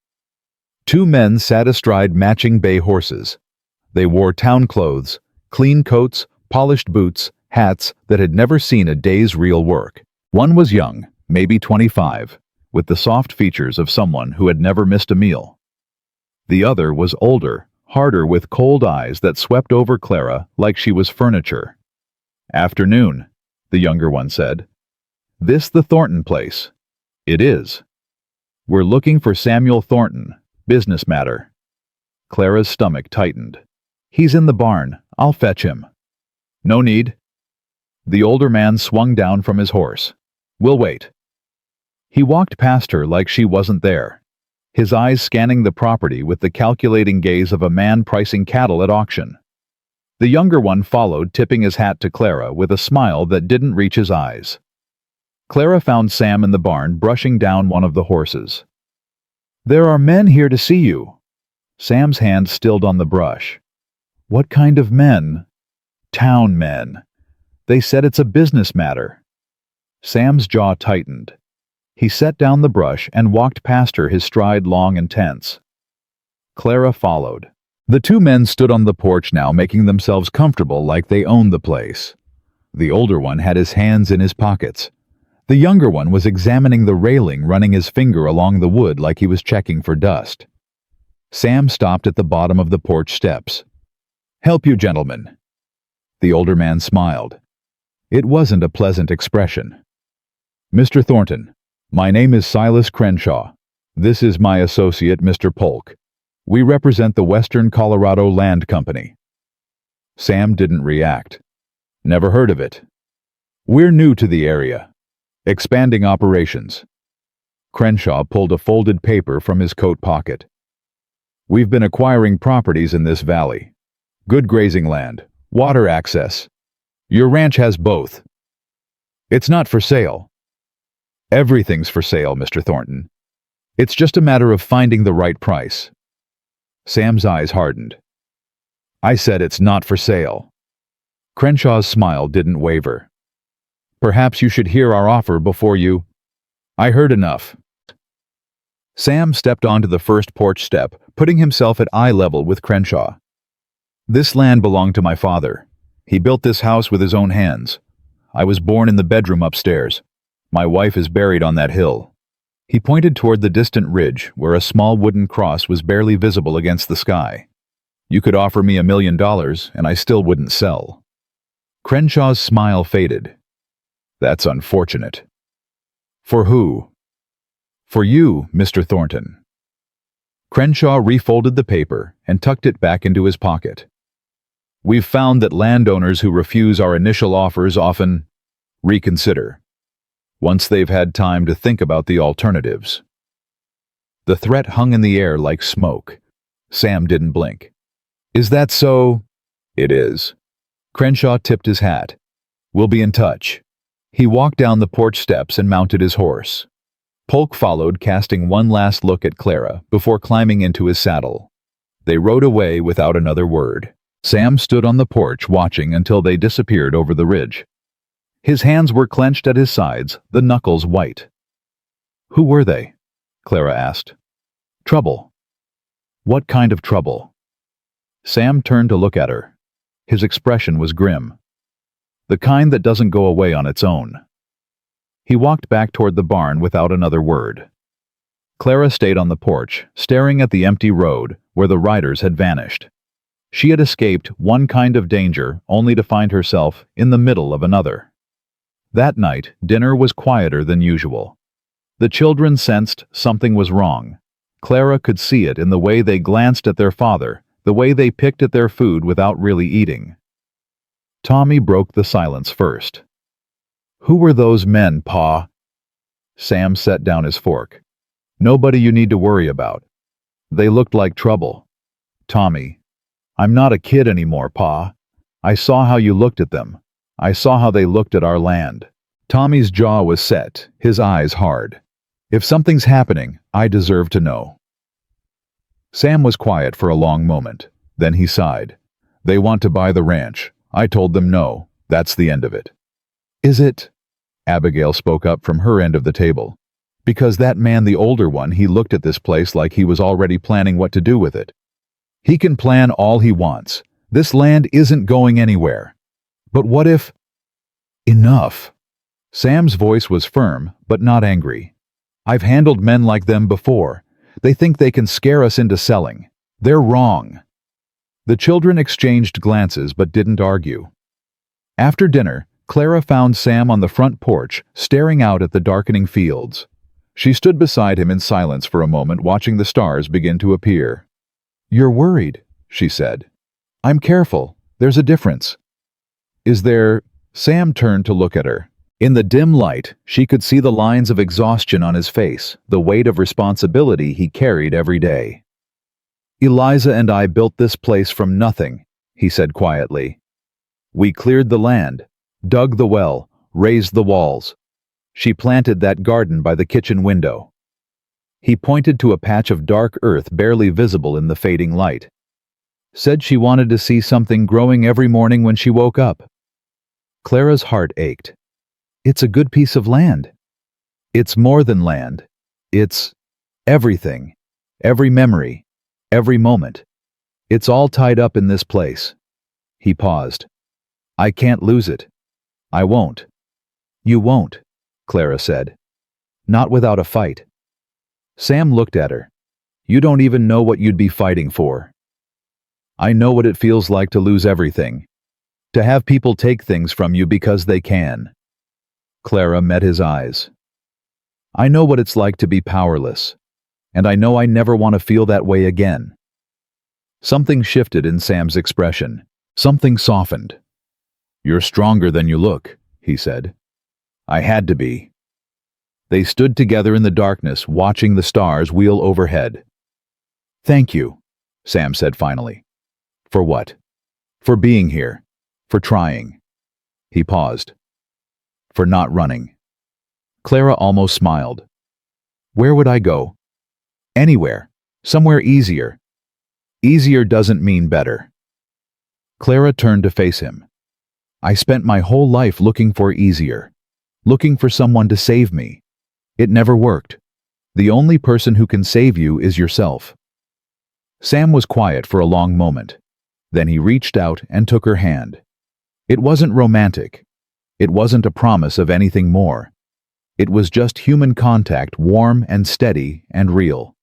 2 men sat astride matching bay horses. They wore town clothes, clean coats, polished boots, hats that had never seen a day's real work. One was young, maybe 25, with the soft features of someone who had never missed a meal. The other was older, harder, with cold eyes that swept over Clara like she was furniture. Afternoon, the younger one said. This the Thornton place? It is. We're looking for Samuel Thornton, business matter. Clara's stomach tightened. He's in the barn, I'll fetch him. No need. The older man swung down from his horse. We'll wait. He walked past her like she wasn't there, his eyes scanning the property with the calculating gaze of a man pricing cattle at auction. The younger one followed, tipping his hat to Clara with a smile that didn't reach his eyes. Clara found Sam in the barn brushing down one of the horses. There are men here to see you. Sam's hand stilled on the brush. What kind of men? Town men. They said it's a business matter. Sam's jaw tightened. He set down the brush and walked past her, his stride long and tense. Clara followed. The 2 men stood on the porch now, making themselves comfortable like they owned the place. The older one had his hands in his pockets. The younger one was examining the railing, running his finger along the wood like he was checking for dust. Sam stopped at the bottom of the porch steps. Help you, gentlemen. The older man smiled. It wasn't a pleasant expression. Mr. Thornton, my name is Silas Crenshaw. This is my associate, Mr. Polk. We represent the Western Colorado Land Company. Sam didn't react. Never heard of it. We're new to the area. Expanding operations. Crenshaw pulled a folded paper from his coat pocket. We've been acquiring properties in this valley. Good grazing land, water access. Your ranch has both. It's not for sale. Everything's for sale, Mr. Thornton. It's just a matter of finding the right price. Sam's eyes hardened. I said it's not for sale. Crenshaw's smile didn't waver. Perhaps you should hear our offer before you... I heard enough. Sam stepped onto the first porch step, putting himself at eye level with Crenshaw. This land belonged to my father. He built this house with his own hands. I was born in the bedroom upstairs. My wife is buried on that hill. He pointed toward the distant ridge, where a small wooden cross was barely visible against the sky. You could offer me $1 million, and I still wouldn't sell. Crenshaw's smile faded. That's unfortunate. For who? For you, Mr. Thornton. Crenshaw refolded the paper and tucked it back into his pocket. We've found that landowners who refuse our initial offers often reconsider, once they've had time to think about the alternatives. The threat hung in the air like smoke. Sam didn't blink. Is that so? It is. Crenshaw tipped his hat. We'll be in touch. He walked down the porch steps and mounted his horse. Polk followed, casting one last look at Clara before climbing into his saddle. They rode away without another word. Sam stood on the porch watching until they disappeared over the ridge. His hands were clenched at his sides, the knuckles white. Who were they? Clara asked. Trouble. What kind of trouble? Sam turned to look at her. His expression was grim. The kind that doesn't go away on its own. He walked back toward the barn without another word. Clara stayed on the porch, staring at the empty road where the riders had vanished. She had escaped one kind of danger only to find herself in the middle of another. That night, dinner was quieter than usual. The children sensed something was wrong. Clara could see it in the way they glanced at their father, the way they picked at their food without really eating. Tommy broke the silence first. Who were those men, Pa? Sam set down his fork. Nobody you need to worry about. They looked like trouble. Tommy, I'm not a kid anymore, Pa. I saw how you looked at them. I saw how they looked at our land. Tommy's jaw was set, his eyes hard. If something's happening, I deserve to know. Sam was quiet for a long moment. Then he sighed. They want to buy the ranch. I told them no. That's the end of it. Is it? Abigail spoke up from her end of the table. Because that man, the older one, he looked at this place like he was already planning what to do with it. He can plan all he wants. This land isn't going anywhere. But what if... Enough. Sam's voice was firm, but not angry. I've handled men like them before. They think they can scare us into selling. They're wrong. The children exchanged glances but didn't argue. After dinner, Clara found Sam on the front porch, staring out at the darkening fields. She stood beside him in silence for a moment, watching the stars begin to appear. You're worried, she said. I'm careful. There's a difference. Is there... Sam turned to look at her. In the dim light, she could see the lines of exhaustion on his face, the weight of responsibility he carried every day. Eliza and I built this place from nothing, he said quietly. We cleared the land, dug the well, raised the walls. She planted that garden by the kitchen window. He pointed to a patch of dark earth barely visible in the fading light. Said she wanted to see something growing every morning when she woke up. Clara's heart ached. It's a good piece of land. It's more than land. It's everything, every memory, every moment. It's all tied up in this place. He paused. I can't lose it. I won't. You won't, Clara said. Not without a fight. Sam looked at her. You don't even know what you'd be fighting for. I know what it feels like to lose everything. To have people take things from you because they can. Clara met his eyes. I know what it's like to be powerless. And I know I never want to feel that way again. Something shifted in Sam's expression. Something softened. You're stronger than you look, he said. I had to be. They stood together in the darkness, watching the stars wheel overhead. Thank you, Sam said finally. For what? For being here. For trying. He paused. For not running. Clara almost smiled. Where would I go? Anywhere. Somewhere easier. Easier doesn't mean better. Clara turned to face him. I spent my whole life looking for easier. Looking for someone to save me. It never worked. The only person who can save you is yourself. Sam was quiet for a long moment. Then he reached out and took her hand. It wasn't romantic. It wasn't a promise of anything more. It was just human contact, warm and steady and real.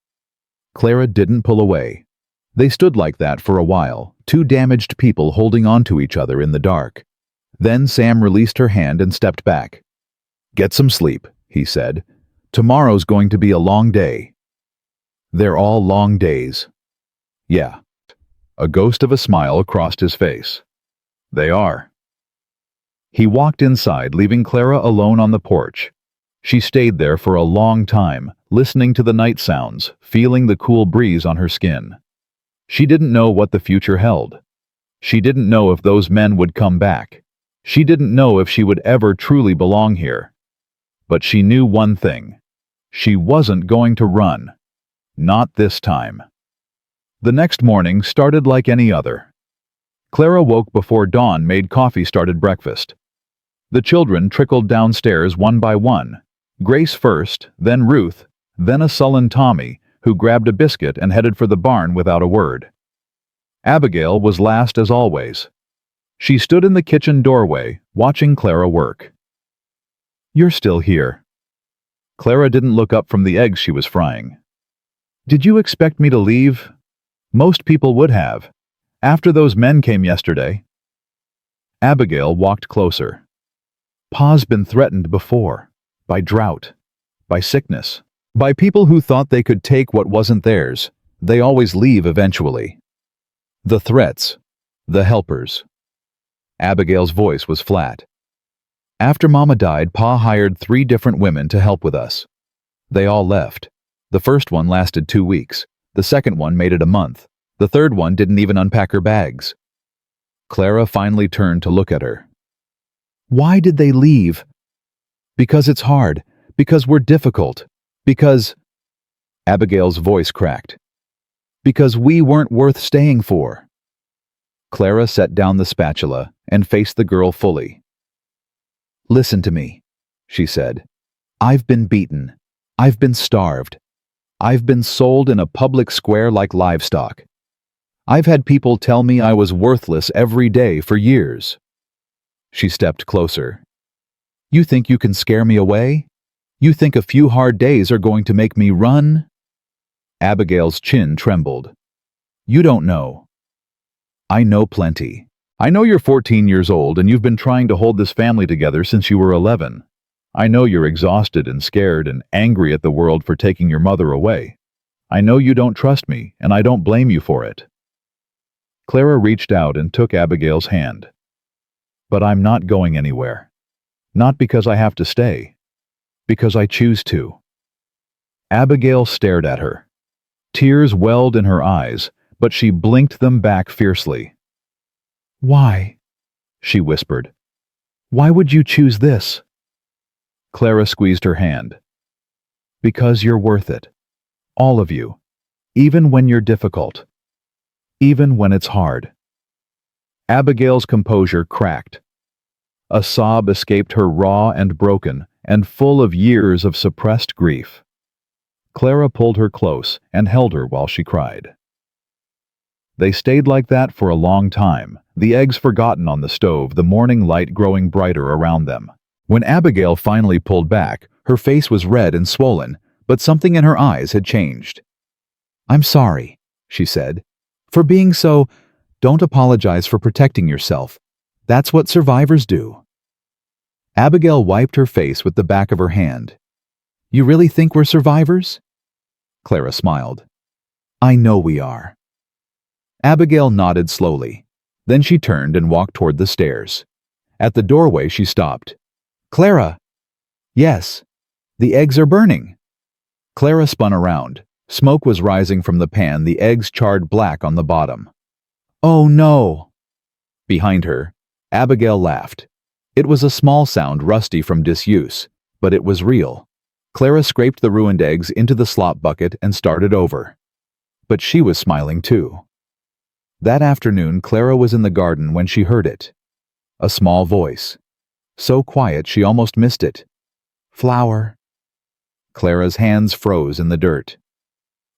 Clara didn't pull away. They stood like that for a while, two damaged people holding on to each other in the dark. Then Sam released her hand and stepped back. Get some sleep, he said. Tomorrow's going to be a long day. They're all long days. Yeah. A ghost of a smile crossed his face. They are. He walked inside, leaving Clara alone on the porch. She stayed there for a long time, listening to the night sounds, feeling the cool breeze on her skin. She didn't know what the future held. She didn't know if those men would come back. She didn't know if she would ever truly belong here. But she knew one thing. She wasn't going to run. Not this time. The next morning started like any other. Clara woke before dawn, made coffee, started breakfast. The children trickled downstairs one by one. Grace first, then Ruth, then a sullen Tommy, who grabbed a biscuit and headed for the barn without a word. Abigail was last as always. She stood in the kitchen doorway, watching Clara work. You're still here. Clara didn't look up from the eggs she was frying. Did you expect me to leave? Most people would have. After those men came yesterday. Abigail walked closer. Pa's been threatened before. By drought. By sickness. By people who thought they could take what wasn't theirs. They always leave eventually. The threats. The helpers. Abigail's voice was flat. After Mama died, Pa hired 3 different women to help with us. They all left. The first one lasted 2 weeks. The second one made it a month. The third one didn't even unpack her bags. Clara finally turned to look at her. Why did they leave? Because it's hard. Because we're difficult. Because... Abigail's voice cracked. Because we weren't worth staying for. Clara set down the spatula and faced the girl fully. Listen to me, she said. I've been beaten. I've been starved. I've been sold in a public square like livestock. I've had people tell me I was worthless every day for years. She stepped closer. You think you can scare me away? You think a few hard days are going to make me run? Abigail's chin trembled. You don't know. I know plenty. I know you're 14 years old and you've been trying to hold this family together since you were 11. I know you're exhausted and scared and angry at the world for taking your mother away. I know you don't trust me, and I don't blame you for it. Clara reached out and took Abigail's hand. But I'm not going anywhere. Not because I have to stay. Because I choose to. Abigail stared at her. Tears welled in her eyes, but she blinked them back fiercely. Why? She whispered. Why would you choose this? Clara squeezed her hand. Because you're worth it. All of you. Even when you're difficult. Even when it's hard. Abigail's composure cracked. A sob escaped her, raw and broken, and full of years of suppressed grief. Clara pulled her close and held her while she cried. They stayed like that for a long time, the eggs forgotten on the stove, the morning light growing brighter around them. When Abigail finally pulled back, her face was red and swollen, but something in her eyes had changed. I'm sorry, she said, for being so... Don't apologize for protecting yourself. That's what survivors do. Abigail wiped her face with the back of her hand. You really think we're survivors? Clara smiled. I know we are. Abigail nodded slowly. Then she turned and walked toward the stairs. At the doorway she stopped. Clara! Yes. The eggs are burning. Clara spun around. Smoke was rising from the pan, the eggs charred black on the bottom. Oh no! Behind her, Abigail laughed. It was a small sound rusty from disuse, but it was real. Clara scraped the ruined eggs into the slop bucket and started over. But she was smiling too. That afternoon, Clara was in the garden when she heard it. A small voice. So quiet she almost missed it. "Flower." Clara's hands froze in the dirt.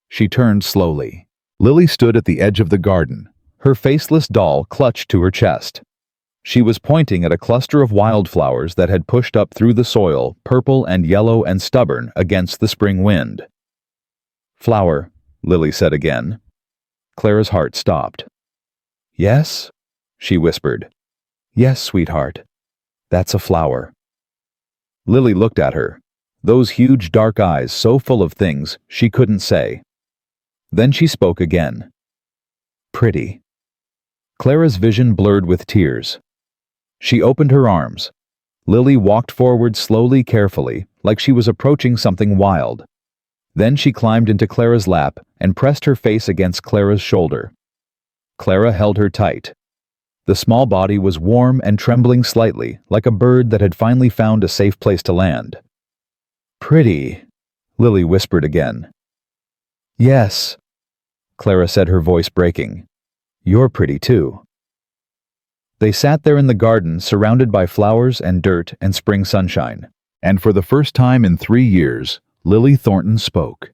She turned slowly. Lily stood at the edge of the garden, her faceless doll clutched to her chest. She was pointing at a cluster of wildflowers that had pushed up through the soil, purple and yellow and stubborn against the spring wind. "Flower," Lily said again. Clara's heart stopped. "Yes?" she whispered. "Yes, sweetheart. That's a flower." Lily looked at her, those huge dark eyes so full of things she couldn't say. Then she spoke again. "Pretty." Clara's vision blurred with tears. She opened her arms. Lily walked forward slowly, carefully, like she was approaching something wild. Then she climbed into Clara's lap and pressed her face against Clara's shoulder. Clara held her tight. The small body was warm and trembling slightly, like a bird that had finally found a safe place to land. "Pretty," Lily whispered again. "Yes," Clara said, her voice breaking. "You're pretty too." They sat there in the garden, surrounded by flowers and dirt and spring sunshine. And for the first time in 3 years, Lily Thornton spoke.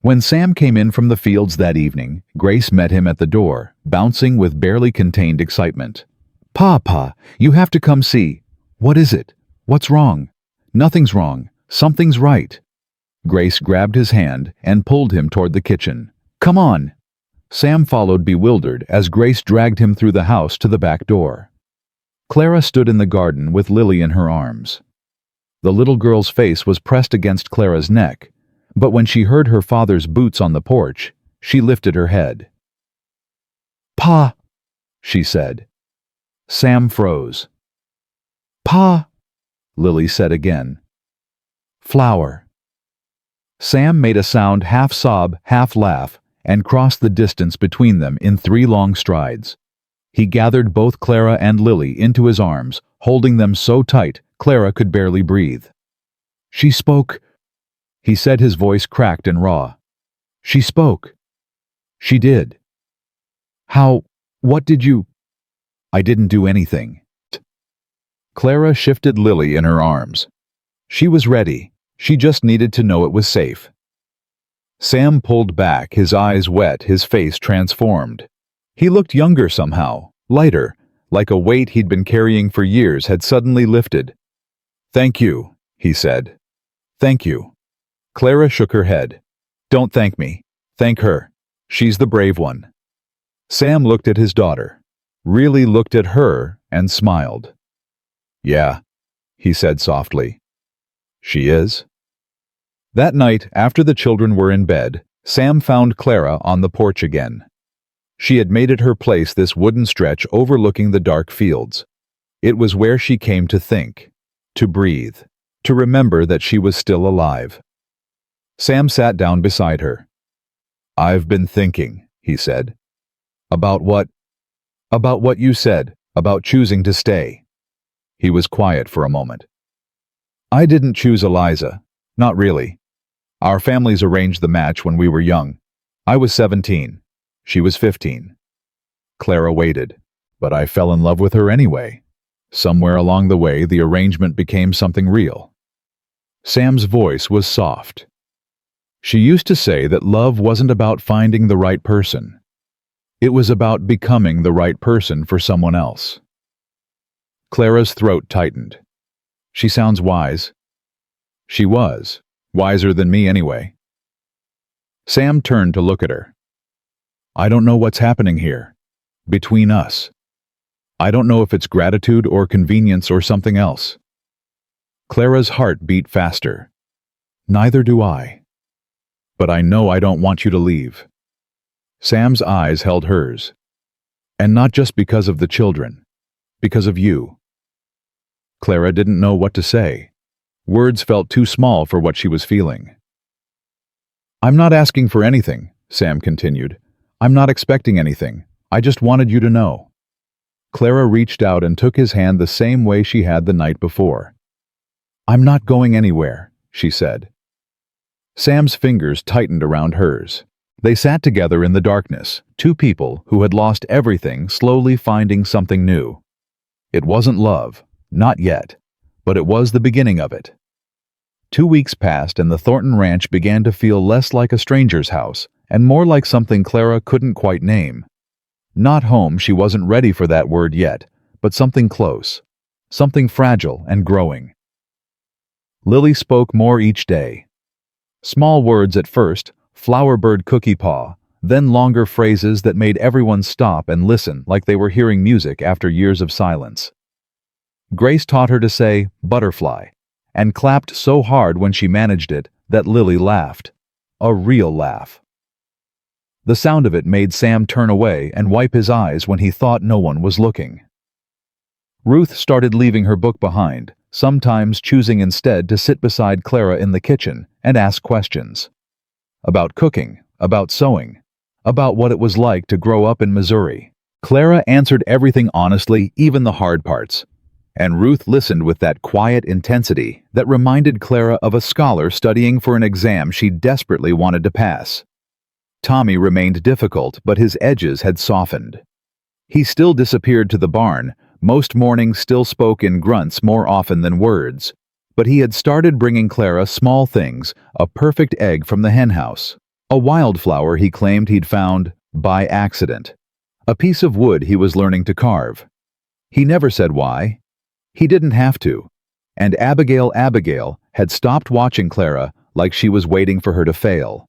When Sam came in from the fields that evening, Grace met him at the door, bouncing with barely contained excitement. "Pa, you have to come see." "What is it? What's wrong?" "Nothing's wrong. Something's right." Grace grabbed his hand and pulled him toward the kitchen. "Come on." Sam followed, bewildered, as Grace dragged him through the house to the back door. Clara stood in the garden with Lily in her arms. The little girl's face was pressed against Clara's neck, but when she heard her father's boots on the porch, she lifted her head. "Pa," she said. Sam froze. "Pa," Lily said again. "Flower." Sam made a sound, half sob, half laugh, and crossed the distance between them in 3 long strides. He gathered both Clara and Lily into his arms, holding them so tight Clara could barely breathe. "She spoke," he said, his voice cracked and raw. "She spoke." "She did." "How? What did you—" "I didn't do anything." Clara shifted Lily in her arms. She was ready. She just needed to know it was safe. Sam pulled back, his eyes wet, his face transformed. He looked younger somehow, lighter, like a weight he'd been carrying for years had suddenly lifted. "Thank you," he said. "Thank you." Clara shook her head. "Don't thank me. Thank her. She's the brave one." Sam looked at his daughter, really looked at her, and smiled. "Yeah," he said softly. "She is." That night, after the children were in bed, Sam found Clara on the porch again. She had made it her place, this wooden stretch overlooking the dark fields. It was where she came to think, to breathe, to remember that she was still alive. Sam sat down beside her. "I've been thinking," he said. "About what?" "About what you said, about choosing to stay." He was quiet for a moment. "I didn't choose Eliza. Not really. Our families arranged the match when we were young. I was 17. She was 15. Clara waited, but I fell in love with her anyway. Somewhere along the way, the arrangement became something real." Sam's voice was soft. "She used to say that love wasn't about finding the right person. It was about becoming the right person for someone else." Clara's throat tightened. "She sounds wise." She was. Wiser than me anyway. Sam turned to look at her. "I don't know what's happening here. Between us. I don't know if it's gratitude or convenience or something else." Clara's heart beat faster. "Neither do I. But I know I don't want you to leave." Sam's eyes held hers. "And not just because of the children. Because of you." Clara didn't know what to say. Words felt too small for what she was feeling. "I'm not asking for anything," Sam continued. "I'm not expecting anything. I just wanted you to know." Clara reached out and took his hand the same way she had the night before. "I'm not going anywhere," she said. Sam's fingers tightened around hers. They sat together in the darkness, two people who had lost everything slowly finding something new. It wasn't love, not yet, but it was the beginning of it. 2 weeks passed and the Thornton Ranch began to feel less like a stranger's house and more like something Clara couldn't quite name. Not home, she wasn't ready for that word yet, but something close, something fragile and growing. Lily spoke more each day. Small words at first, flowerbird cookie paw, then longer phrases that made everyone stop and listen like they were hearing music after years of silence. Grace taught her to say butterfly, and clapped so hard when she managed it that Lily laughed. A real laugh. The sound of it made Sam turn away and wipe his eyes when he thought no one was looking. Ruth started leaving her book behind, sometimes choosing instead to sit beside Clara in the kitchen and ask questions. About cooking, about sewing, about what it was like to grow up in Missouri. Clara answered everything honestly, even the hard parts. And Ruth listened with that quiet intensity that reminded Clara of a scholar studying for an exam she desperately wanted to pass. Tommy remained difficult, but his edges had softened. He still disappeared to the barn, most mornings still spoke in grunts more often than words, but he had started bringing Clara small things, a perfect egg from the henhouse, a wildflower he claimed he'd found by accident, a piece of wood he was learning to carve. He never said why. He didn't have to, and Abigail had stopped watching Clara like she was waiting for her to fail.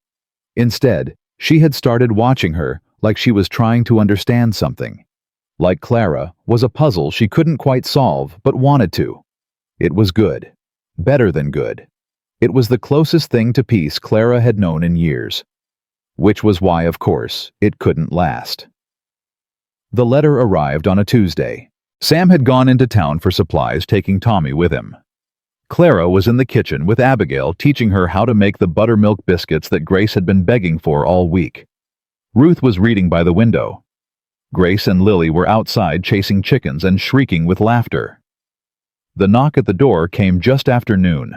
Instead, she had started watching her like she was trying to understand something. Like Clara was a puzzle she couldn't quite solve but wanted to. It was good. Better than good. It was the closest thing to peace Clara had known in years. Which was why, of course, it couldn't last. The letter arrived on a Tuesday. Sam had gone into town for supplies, taking Tommy with him. Clara was in the kitchen with Abigail, teaching her how to make the buttermilk biscuits that Grace had been begging for all week. Ruth was reading by the window. Grace and Lily were outside chasing chickens and shrieking with laughter. The knock at the door came just after noon.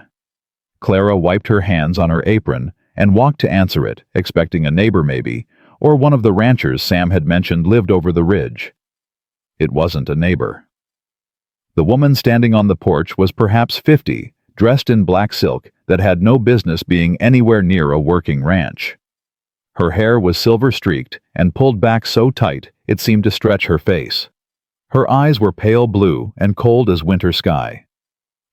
Clara wiped her hands on her apron and walked to answer it, expecting a neighbor maybe, or one of the ranchers Sam had mentioned lived over the ridge. It wasn't a neighbor. The woman standing on the porch was perhaps 50, dressed in black silk that had no business being anywhere near a working ranch. Her hair was silver-streaked and pulled back so tight it seemed to stretch her face. Her eyes were pale blue and cold as winter sky.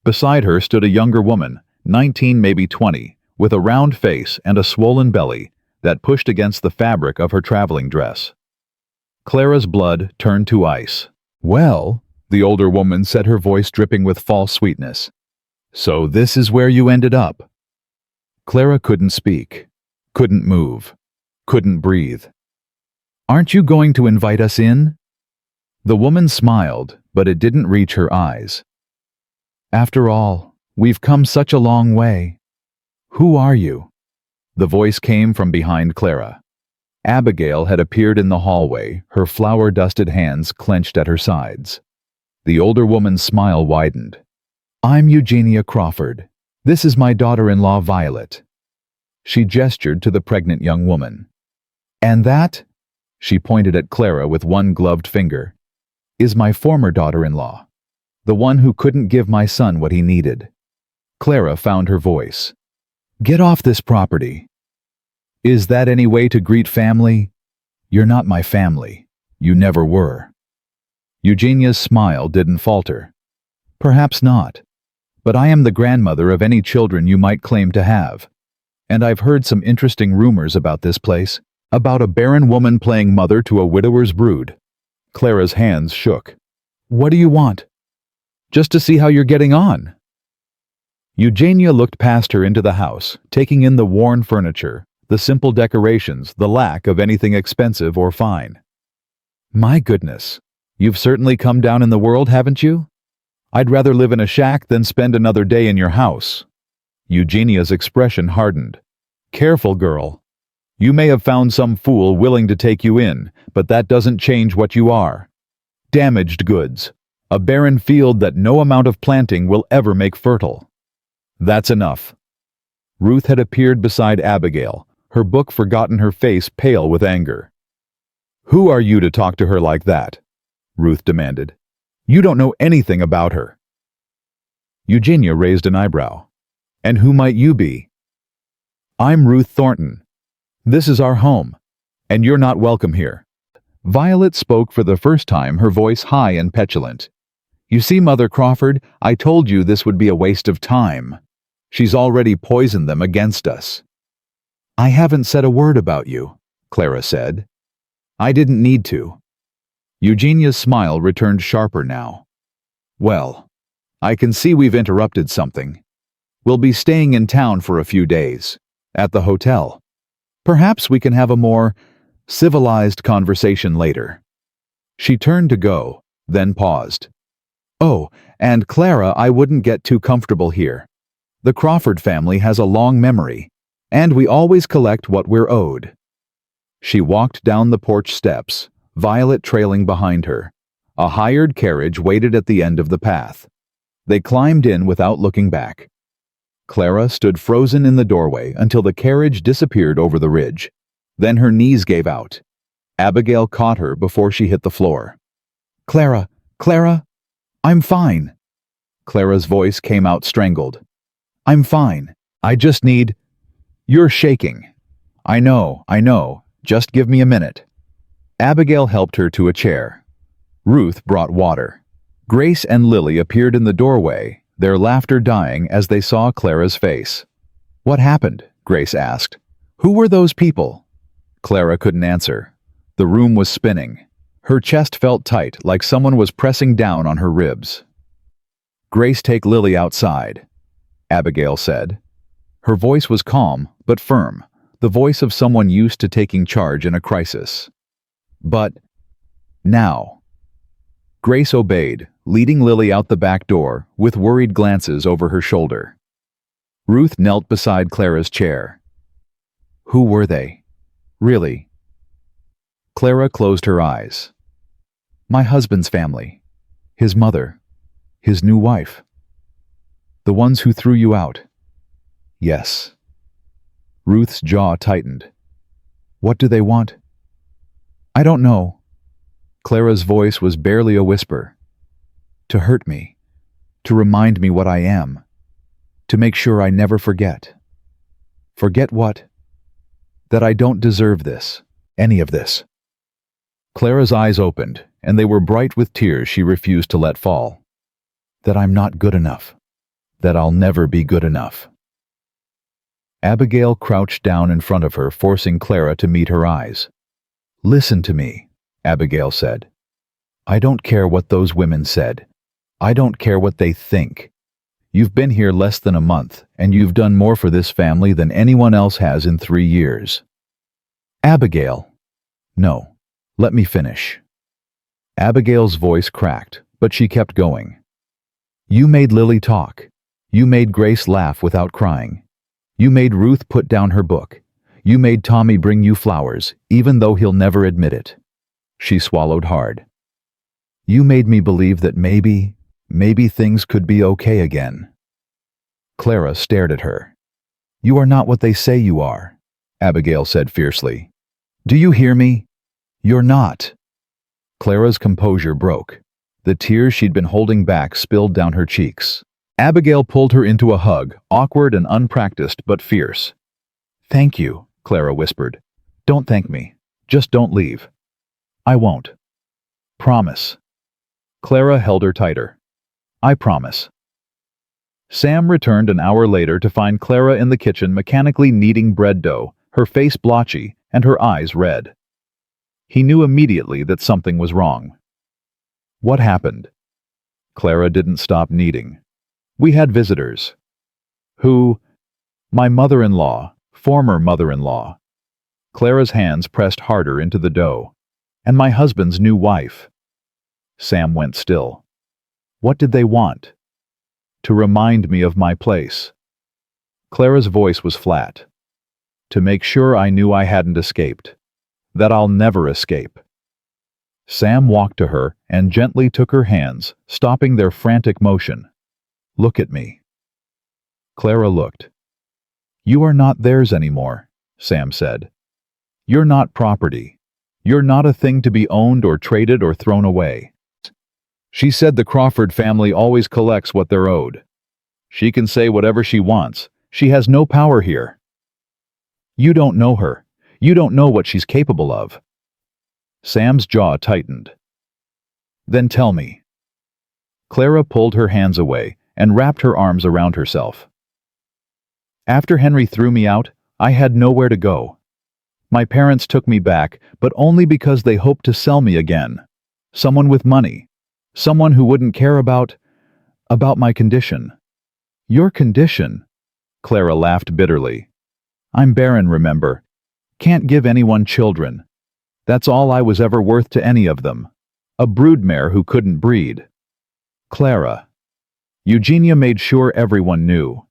Beside her stood a younger woman, 19 maybe 20, with a round face and a swollen belly that pushed against the fabric of her traveling dress. Clara's blood turned to ice. "Well," the older woman said, her voice dripping with false sweetness. "So this is where you ended up." Clara couldn't speak, couldn't move, couldn't breathe. "Aren't you going to invite us in?" The woman smiled, but it didn't reach her eyes. "After all, we've come such a long way. Who are you?" The voice came from behind Clara. Abigail had appeared in the hallway, her flour-dusted hands clenched at her sides. The older woman's smile widened. "I'm Eugenia Crawford. This is my daughter-in-law, Violet." She gestured to the pregnant young woman. "And that," she pointed at Clara with one gloved finger, "is my former daughter-in-law, the one who couldn't give my son what he needed." Clara found her voice. "Get off this property." "Is that any way to greet family?" "You're not my family. You never were." Eugenia's smile didn't falter. "Perhaps not. But I am the grandmother of any children you might claim to have. And I've heard some interesting rumors about this place, about a barren woman playing mother to a widower's brood." Clara's hands shook. "What do you want?" "Just to see how you're getting on." Eugenia looked past her into the house, taking in the worn furniture, the simple decorations, the lack of anything expensive or fine. "My goodness, you've certainly come down in the world, haven't you? I'd rather live in a shack than spend another day in your house." Eugenia's expression hardened. "Careful, girl. You may have found some fool willing to take you in, but that doesn't change what you are. Damaged goods. A barren field that no amount of planting will ever make fertile. That's enough. Ruth had appeared beside Abigail, her book forgotten, her face pale with anger. "Who are you to talk to her like that?" Ruth demanded. "You don't know anything about her." Eugenia raised an eyebrow. "And who might you be?" "I'm Ruth Thornton. This is our home, and you're not welcome here." Violet spoke for the first time, her voice high and petulant. "You see, Mother Crawford, I told you this would be a waste of time. She's already poisoned them against us." "I haven't said a word about you," Clara said. "I didn't need to." Eugenia's smile returned sharper now. "Well, I can see we've interrupted something. We'll be staying in town for a few days, at the hotel. Perhaps we can have a more civilized conversation later." She turned to go, then paused. "Oh, and Clara, I wouldn't get too comfortable here. The Crawford family has a long memory, and we always collect what we're owed." She walked down the porch steps, Violet trailing behind her. A hired carriage waited at the end of the path. They climbed in without looking back. Clara stood frozen in the doorway until the carriage disappeared over the ridge. Then her knees gave out. Abigail caught her before she hit the floor. "Clara, Clara, I'm fine." Clara's voice came out strangled. "I'm fine. I just need—" "You're shaking." I know. Just give me a minute." Abigail helped her to a chair. Ruth brought water. Grace and Lily appeared in the doorway, their laughter dying as they saw Clara's face. "What happened?" Grace asked. "Who were those people?" Clara couldn't answer. The room was spinning. Her chest felt tight, like someone was pressing down on her ribs. "Grace, take Lily outside," Abigail said. Her voice was calm, but firm, the voice of someone used to taking charge in a crisis. "But now." Grace obeyed, leading Lily out the back door, with worried glances over her shoulder. Ruth knelt beside Clara's chair. "Who were they? Really?" Clara closed her eyes. "My husband's family. His mother. His new wife. The ones who threw you out." "Yes." Ruth's jaw tightened. "What do they want?" "I don't know." Clara's voice was barely a whisper. "To hurt me. To remind me what I am. To make sure I never forget." "Forget what?" "That I don't deserve this. Any of this." Clara's eyes opened, and they were bright with tears she refused to let fall. "That I'm not good enough. That I'll never be good enough." Abigail crouched down in front of her, forcing Clara to meet her eyes. "Listen to me," Abigail said. "I don't care what those women said. I don't care what they think. You've been here less than a month, and you've done more for this family than anyone else has in 3 years. Abigail." "No, let me finish." Abigail's voice cracked, but she kept going. "You made Lily talk. You made Grace laugh without crying. You made Ruth put down her book. You made Tommy bring you flowers, even though he'll never admit it." She swallowed hard. "You made me believe that maybe things could be okay again." Clara stared at her. "You are not what they say you are," Abigail said fiercely. "Do you hear me? You're not." Clara's composure broke. The tears she'd been holding back spilled down her cheeks. Abigail pulled her into a hug, awkward and unpracticed but fierce. "Thank you," Clara whispered. "Don't thank me. Just don't leave." "I won't." "Promise." Clara held her tighter. "I promise." Sam returned an hour later to find Clara in the kitchen mechanically kneading bread dough, her face blotchy and her eyes red. He knew immediately that something was wrong. "What happened?" Clara didn't stop kneading. "We had visitors." "Who?" "My mother-in-law, former mother-in-law." Clara's hands pressed harder into the dough. "And my husband's new wife." Sam went still. "What did they want?" "To remind me of my place." Clara's voice was flat. "To make sure I knew I hadn't escaped. That I'll never escape." Sam walked to her and gently took her hands, stopping their frantic motion. "Look at me." Clara looked. You are not theirs anymore, Sam said. You're not property. You're not a thing to be owned or traded or thrown away. She said the Crawford family always collects what they're owed. She can say whatever she wants. She has no power here. You don't know her. You don't know what she's capable of. Sam's jaw tightened. Then tell me. Clara pulled her hands away and wrapped her arms around herself. After Henry threw me out, I had nowhere to go. My parents took me back, but only because they hoped to sell me again. Someone with money. Someone who wouldn't care about my condition. Your condition? Clara laughed bitterly. I'm barren, remember. Can't give anyone children. That's all I was ever worth to any of them. A broodmare who couldn't breed. Clara. Eugenia made sure everyone knew.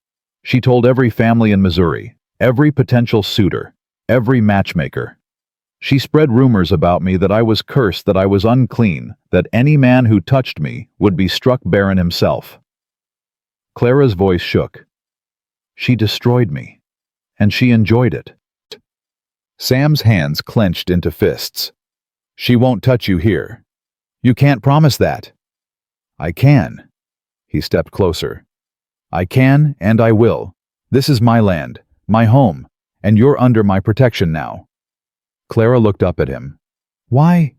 She told every family in Missouri, every potential suitor, every matchmaker. She spread rumors about me that I was cursed, that I was unclean, that any man who touched me would be struck barren himself. Clara's voice shook. She destroyed me, and she enjoyed it. Sam's hands clenched into fists. She won't touch you here. You can't promise that. I can. He stepped closer. I can, and I will. This is my land, my home, and you're under my protection now. Clara looked up at him. Why?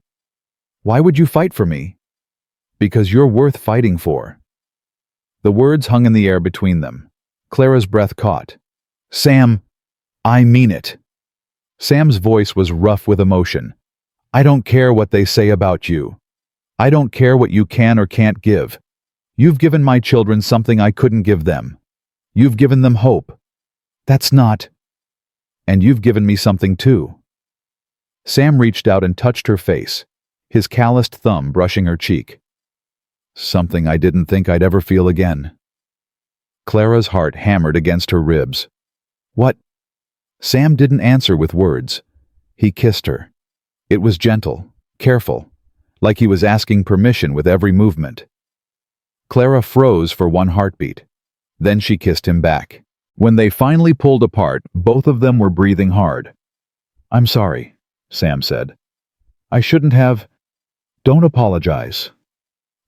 Why would you fight for me? Because you're worth fighting for. The words hung in the air between them. Clara's breath caught. Sam, I mean it. Sam's voice was rough with emotion. I don't care what they say about you. I don't care what you can or can't give. You've given my children something I couldn't give them. You've given them hope. That's not. And you've given me something too. Sam reached out and touched her face, his calloused thumb brushing her cheek. Something I didn't think I'd ever feel again. Clara's heart hammered against her ribs. What? Sam didn't answer with words. He kissed her. It was gentle, careful, like he was asking permission with every movement. Clara froze for one heartbeat. Then she kissed him back. When they finally pulled apart, both of them were breathing hard. I'm sorry, Sam said. I shouldn't have. Don't apologize.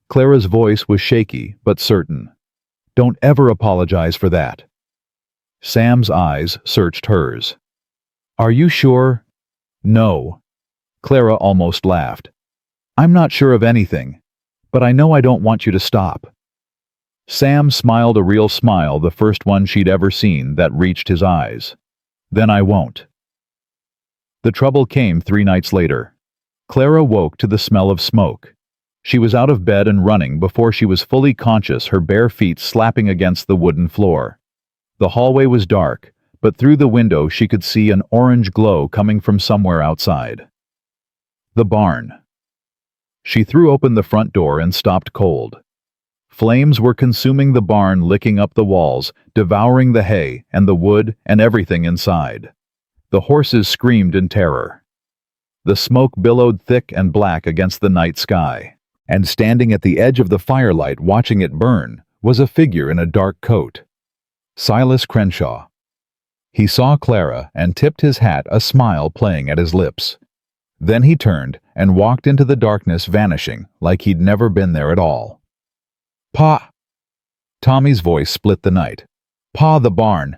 Clara's voice was shaky but certain. Don't ever apologize for that. Sam's eyes searched hers. Are you sure? No. Clara almost laughed. I'm not sure of anything, but I know I don't want you to stop. Sam smiled a real smile, the first one she'd ever seen, that reached his eyes. Then I won't. The trouble came 3 nights later. Clara woke to the smell of smoke. She was out of bed and running before she was fully conscious, her bare feet slapping against the wooden floor. The hallway was dark, but through the window she could see an orange glow coming from somewhere outside. The barn. She threw open the front door and stopped cold. Flames were consuming the barn, licking up the walls, devouring the hay and the wood and everything inside. The horses screamed in terror. The smoke billowed thick and black against the night sky, and standing at the edge of the firelight watching it burn was a figure in a dark coat. Silas Crenshaw. He saw Clara and tipped his hat, a smile playing at his lips. Then he turned and walked into the darkness, vanishing like he'd never been there at all. Pa! Tommy's voice split the night. Pa, the barn!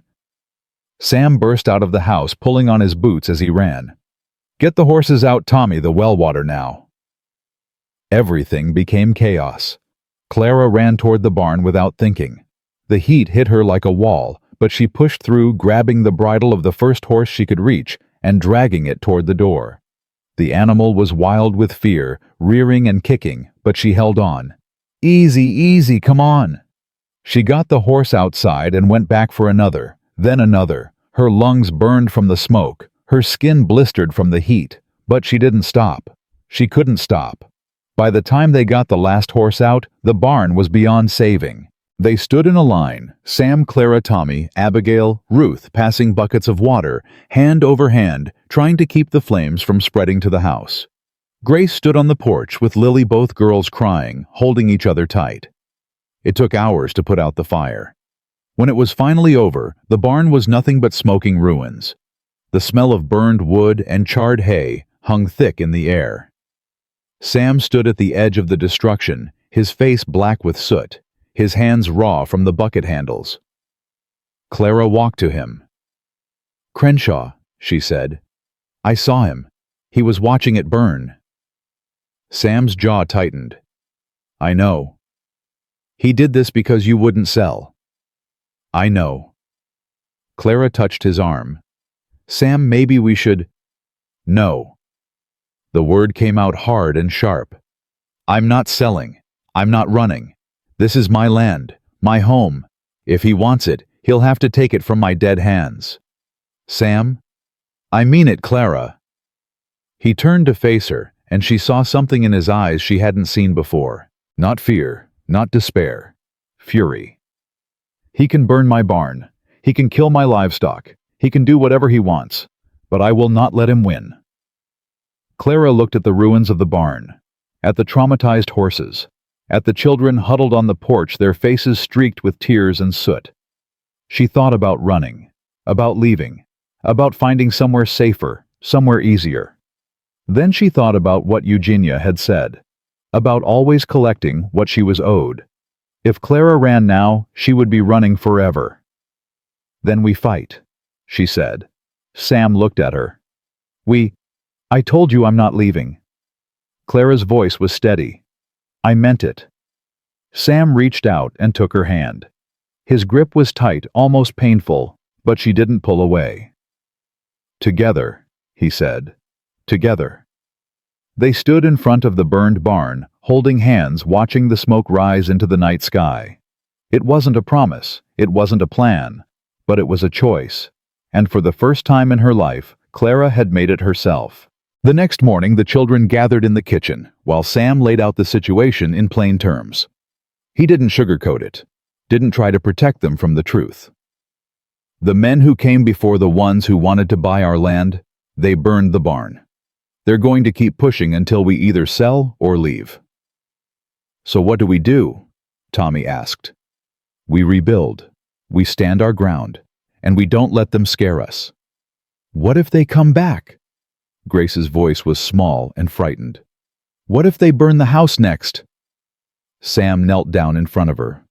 Sam burst out of the house, pulling on his boots as he ran. Get the horses out, Tommy, the well water now. Everything became chaos. Clara ran toward the barn without thinking. The heat hit her like a wall, but she pushed through, grabbing the bridle of the first horse she could reach and dragging it toward the door. The animal was wild with fear, rearing and kicking, but she held on. Easy, easy, come on. She got the horse outside and went back for another, then another. Her lungs burned from the smoke, her skin blistered from the heat, but she didn't stop. She couldn't stop. By the time they got the last horse out, the barn was beyond saving. They stood in a line, Sam, Clara, Tommy, Abigail, Ruth, passing buckets of water, hand over hand, trying to keep the flames from spreading to the house. Grace stood on the porch with Lily, both girls crying, holding each other tight. It took hours to put out the fire. When it was finally over, the barn was nothing but smoking ruins. The smell of burned wood and charred hay hung thick in the air. Sam stood at the edge of the destruction, his face black with soot, his hands raw from the bucket handles. Clara walked to him. "Crenshaw," she said. "I saw him. He was watching it burn." Sam's jaw tightened. "I know. He did this because you wouldn't sell." "I know." Clara touched his arm. "Sam, maybe we should—" "No." The word came out hard and sharp. "I'm not selling. I'm not running. This is my land, my home. If he wants it, he'll have to take it from my dead hands." "Sam?" "I mean it, Clara." He turned to face her, and she saw something in his eyes she hadn't seen before. Not fear, not despair. Fury. "He can burn my barn. He can kill my livestock. He can do whatever he wants. But I will not let him win." Clara looked at the ruins of the barn, at the traumatized horses, at the children huddled on the porch, their faces streaked with tears and soot. She thought about running, about leaving, about finding somewhere safer, somewhere easier. Then she thought about what Eugenia had said, about always collecting what she was owed. If Clara ran now, she would be running forever. "Then we fight," she said. Sam looked at her. I told you I'm not leaving." Clara's voice was steady. "I meant it." Sam reached out and took her hand. His grip was tight, almost painful, but she didn't pull away. "Together," he said. "Together." They stood in front of the burned barn, holding hands, watching the smoke rise into the night sky. It wasn't a promise, it wasn't a plan, but it was a choice. And for the first time in her life, Clara had made it herself. The next morning, the children gathered in the kitchen, while Sam laid out the situation in plain terms. He didn't sugarcoat it, didn't try to protect them from the truth. "The men who came before the ones who wanted to buy our land, they burned the barn. They're going to keep pushing until we either sell or leave." "So what do we do?" Tommy asked. "We rebuild. We stand our ground. And we don't let them scare us." "What if they come back?" Grace's voice was small and frightened. "What if they burn the house next?" Sam knelt down in front of her.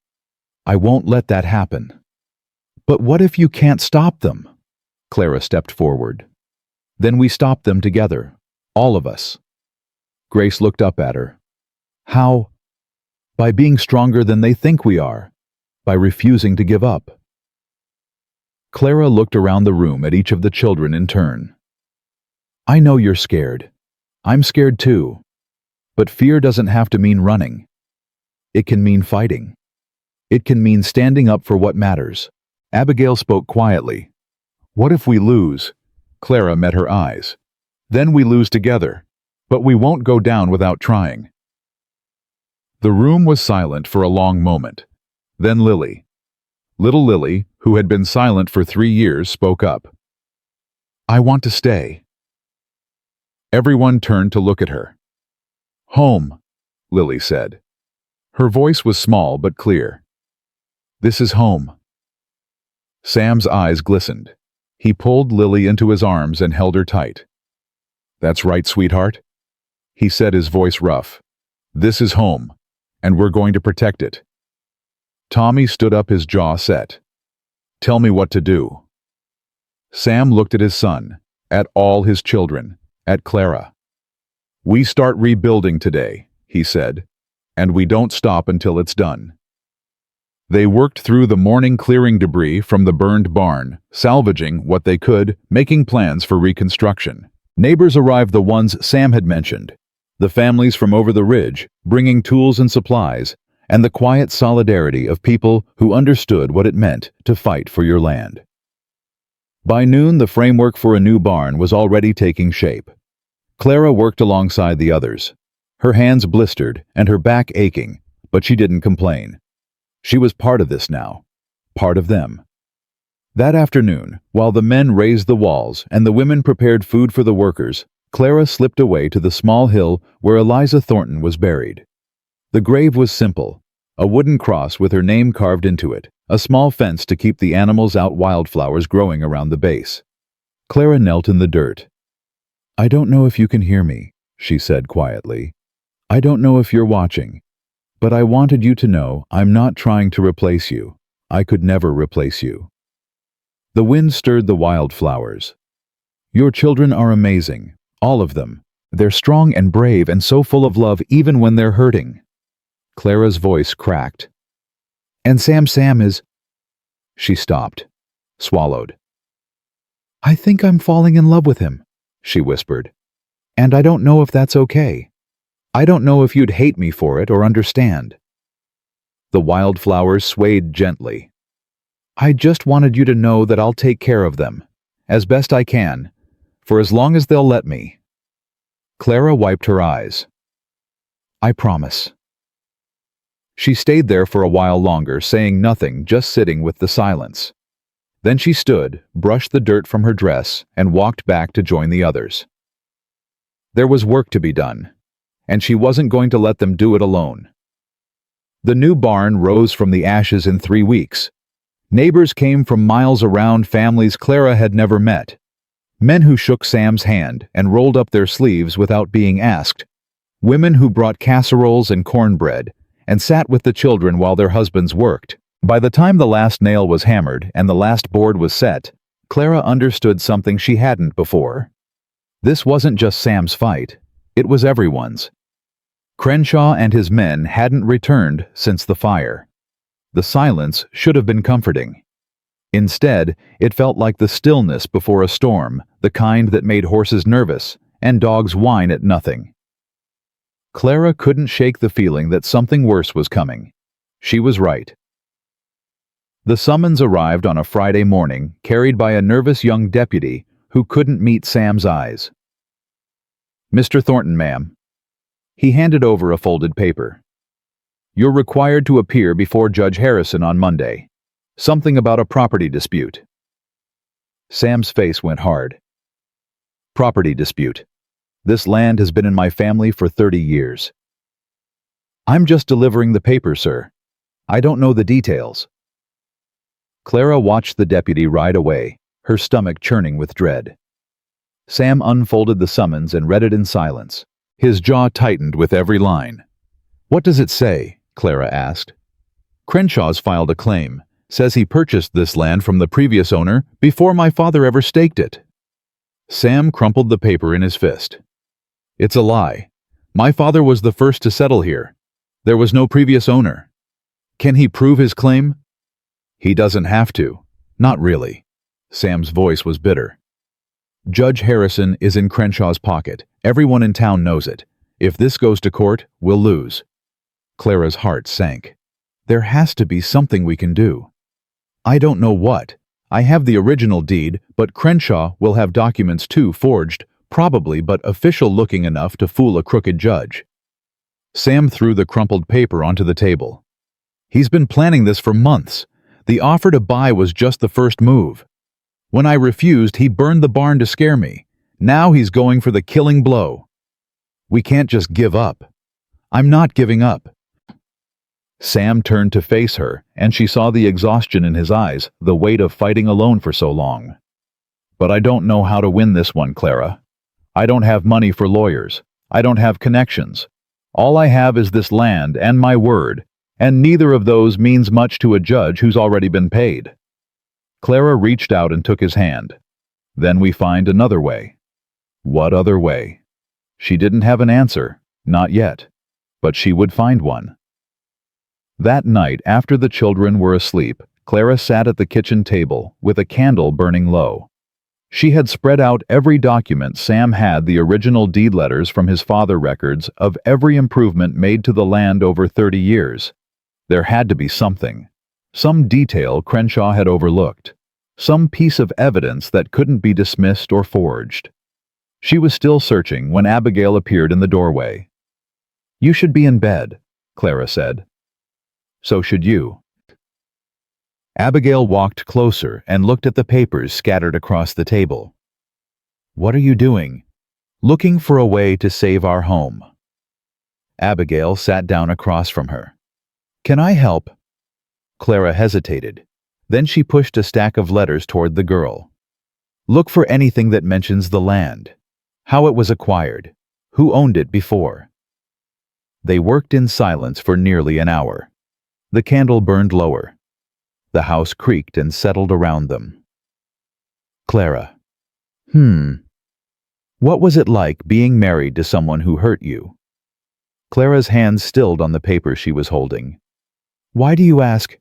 "I won't let that happen." "But what if you can't stop them?" Clara stepped forward. "Then we stop them together. All of us." Grace looked up at her. "How?" "By being stronger than they think we are. By refusing to give up." Clara looked around the room at each of the children in turn. "I know you're scared. I'm scared too. But fear doesn't have to mean running. It can mean fighting. It can mean standing up for what matters." Abigail spoke quietly. "What if we lose?" Clara met her eyes. "Then we lose together. But we won't go down without trying." The room was silent for a long moment. Then Lily, little Lily, who had been silent for 3 years, spoke up. "I want to stay." Everyone turned to look at her. "Home," Lily said. Her voice was small but clear. "This is home." Sam's eyes glistened. He pulled Lily into his arms and held her tight. "That's right, sweetheart," he said, his voice rough. "This is home, and we're going to protect it." Tommy stood up, his jaw set. "Tell me what to do." Sam looked at his son, at all his children, at Clara. "We start rebuilding today," he said, "and we don't stop until it's done." They worked through the morning, clearing debris from the burned barn, salvaging what they could, making plans for reconstruction. Neighbors arrived, the ones Sam had mentioned, the families from over the ridge, bringing tools and supplies, and the quiet solidarity of people who understood what it meant to fight for your land. By noon, the framework for a new barn was already taking shape. Clara worked alongside the others. Her hands blistered and her back aching, but she didn't complain. She was part of this now, part of them. That afternoon, while the men raised the walls and the women prepared food for the workers, Clara slipped away to the small hill where Eliza Thornton was buried. The grave was simple, a wooden cross with her name carved into it, A small fence to keep the animals out, wildflowers growing around the base. Clara knelt in the dirt. "I don't know if you can hear me," she said quietly. "I don't know if you're watching. But I wanted you to know I'm not trying to replace you. I could never replace you." The wind stirred the wildflowers. "Your children are amazing, all of them. They're strong and brave and so full of love even when they're hurting." Clara's voice cracked. "And Sam is—" She stopped, swallowed. "I think I'm falling in love with him," she whispered. "And I don't know if that's okay. I don't know if you'd hate me for it or understand." The wildflowers swayed gently. "I just wanted you to know that I'll take care of them, as best I can, for as long as they'll let me." Clara wiped her eyes. "I promise." She stayed there for a while longer, saying nothing, just sitting with the silence. Then she stood, brushed the dirt from her dress, and walked back to join the others. There was work to be done, and she wasn't going to let them do it alone. The new barn rose from the ashes in 3 weeks. Neighbors came from miles around, families Clara had never met. Men who shook Sam's hand and rolled up their sleeves without being asked. Women who brought casseroles and cornbread and sat with the children while their husbands worked. By the time the last nail was hammered and the last board was set, Clara understood something she hadn't before. This wasn't just Sam's fight, it was everyone's. Crenshaw and his men hadn't returned since the fire. The silence should have been comforting. Instead, it felt like the stillness before a storm, the kind that made horses nervous and dogs whine at nothing. Clara couldn't shake the feeling that something worse was coming. She was right. The summons arrived on a Friday morning, carried by a nervous young deputy who couldn't meet Sam's eyes. "Mr. Thornton, ma'am." He handed over a folded paper. "You're required to appear before Judge Harrison on Monday. Something about a property dispute." Sam's face went hard. "Property dispute. This land has been in my family for 30 years. I'm just delivering the paper, sir. I don't know the details." Clara watched the deputy ride away, her stomach churning with dread. Sam unfolded the summons and read it in silence. His jaw tightened with every line. "What does it say?" Clara asked. "Crenshaw's filed a claim. Says he purchased this land from the previous owner before my father ever staked it." Sam crumpled the paper in his fist. "It's a lie. My father was the first to settle here. There was no previous owner. Can he prove his claim?" "He doesn't have to. Not really." Sam's voice was bitter. "Judge Harrison is in Crenshaw's pocket. Everyone in town knows it. If this goes to court, we'll lose." Clara's heart sank. "There has to be something we can do." "I don't know what. I have the original deed, but Crenshaw will have documents too, forged, probably, but official-looking enough to fool a crooked judge." Sam threw the crumpled paper onto the table. "He's been planning this for months. The offer to buy was just the first move. When I refused, he burned the barn to scare me. Now he's going for the killing blow. We can't just give up." "I'm not giving up." Sam turned to face her, and she saw the exhaustion in his eyes, the weight of fighting alone for so long. "But I don't know how to win this one, Clara. I don't have money for lawyers. I don't have connections. All I have is this land and my word, and neither of those means much to a judge who's already been paid." Clara reached out and took his hand. "Then we find another way." What other way? She didn't have an answer, not yet, but she would find one. That night, after the children were asleep, Clara sat at the kitchen table with a candle burning low. She had spread out every document. Sam had the original deed letters from his father, records of every improvement made to the land over 30 years. There had to be something. Some detail Crenshaw had overlooked. Some piece of evidence that couldn't be dismissed or forged. She was still searching when Abigail appeared in the doorway. "You should be in bed," Clara said. "So should you." Abigail walked closer and looked at the papers scattered across the table. "What are you doing?" "Looking for a way to save our home." Abigail sat down across from her. "Can I help?" Clara hesitated. Then she pushed a stack of letters toward the girl. Look for anything that mentions the land, how it was acquired, who owned it before. They worked in silence for nearly an hour. The candle burned lower. The house creaked and settled around them. Clara. What was it like being married to someone who hurt you? Clara's hands stilled on the paper she was holding. Why do you ask?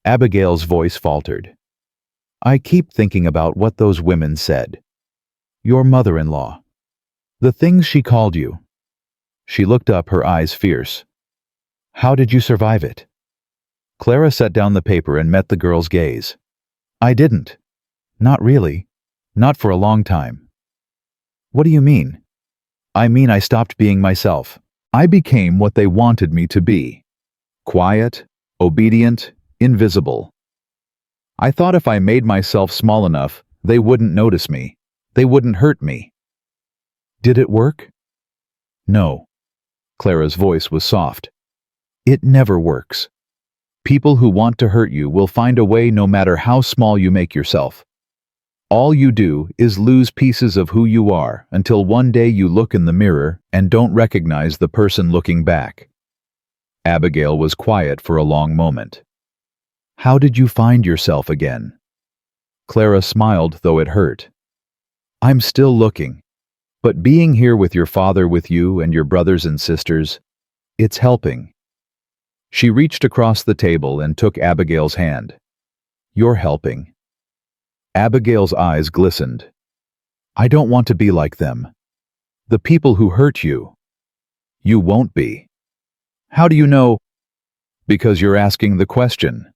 Abigail's voice faltered. I keep thinking about what those women said. Your mother-in-law. The things she called you. She looked up, her eyes fierce. How did you survive it? Clara set down the paper and met the girl's gaze. I didn't. Not really. Not for a long time. What do you mean? I mean I stopped being myself. I became what they wanted me to be. Quiet, obedient, invisible. I thought if I made myself small enough, they wouldn't notice me. They wouldn't hurt me. Did it work? No. Clara's voice was soft. It never works. People who want to hurt you will find a way no matter how small you make yourself. All you do is lose pieces of who you are until one day you look in the mirror and don't recognize the person looking back. Abigail was quiet for a long moment. How did you find yourself again? Clara smiled, though it hurt. I'm still looking. But being here with your father, with you and your brothers and sisters, it's helping. She reached across the table and took Abigail's hand. You're helping. Abigail's eyes glistened. I don't want to be like them. The people who hurt you. You won't be. How do you know? Because you're asking the question.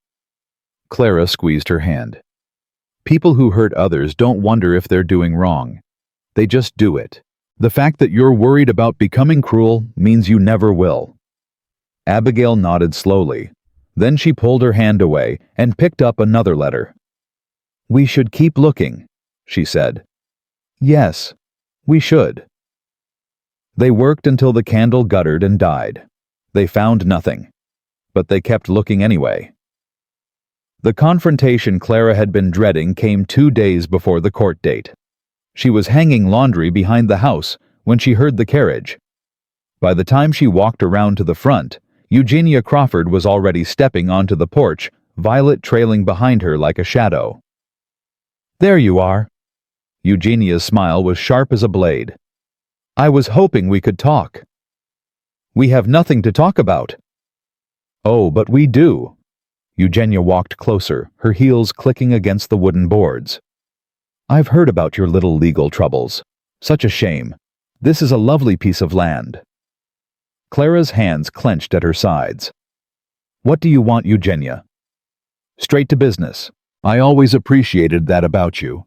Clara squeezed her hand. People who hurt others don't wonder if they're doing wrong. They just do it. The fact that you're worried about becoming cruel means you never will. Abigail nodded slowly. Then she pulled her hand away and picked up another letter. We should keep looking, she said. Yes, we should. They worked until the candle guttered and died. They found nothing, but they kept looking anyway. The confrontation Clara had been dreading came 2 days before the court date. She was hanging laundry behind the house when she heard the carriage. By the time she walked around to the front, Eugenia Crawford was already stepping onto the porch, Violet trailing behind her like a shadow. There you are. Eugenia's smile was sharp as a blade. I was hoping we could talk. We have nothing to talk about. Oh, but we do. Eugenia walked closer, her heels clicking against the wooden boards. I've heard about your little legal troubles. Such a shame. This is a lovely piece of land. Clara's hands clenched at her sides. What do you want, Eugenia? Straight to business. I always appreciated that about you.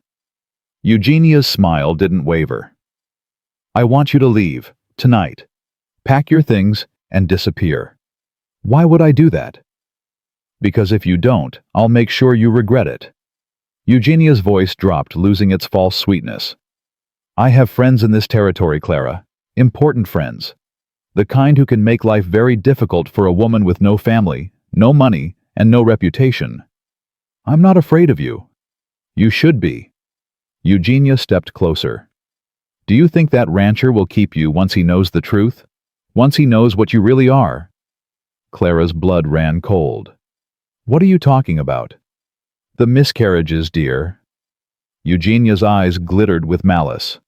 Eugenia's smile didn't waver. I want you to leave, tonight. Pack your things and disappear. Why would I do that? Because if you don't, I'll make sure you regret it. Eugenia's voice dropped, losing its false sweetness. I have friends in this territory, Clara. Important friends. The kind who can make life very difficult for a woman with no family, no money, and no reputation. I'm not afraid of you. You should be. Eugenia stepped closer. Do you think that rancher will keep you once he knows the truth? Once he knows what you really are? Clara's blood ran cold. What are you talking about? The miscarriages, dear. Eugenia's eyes glittered with malice.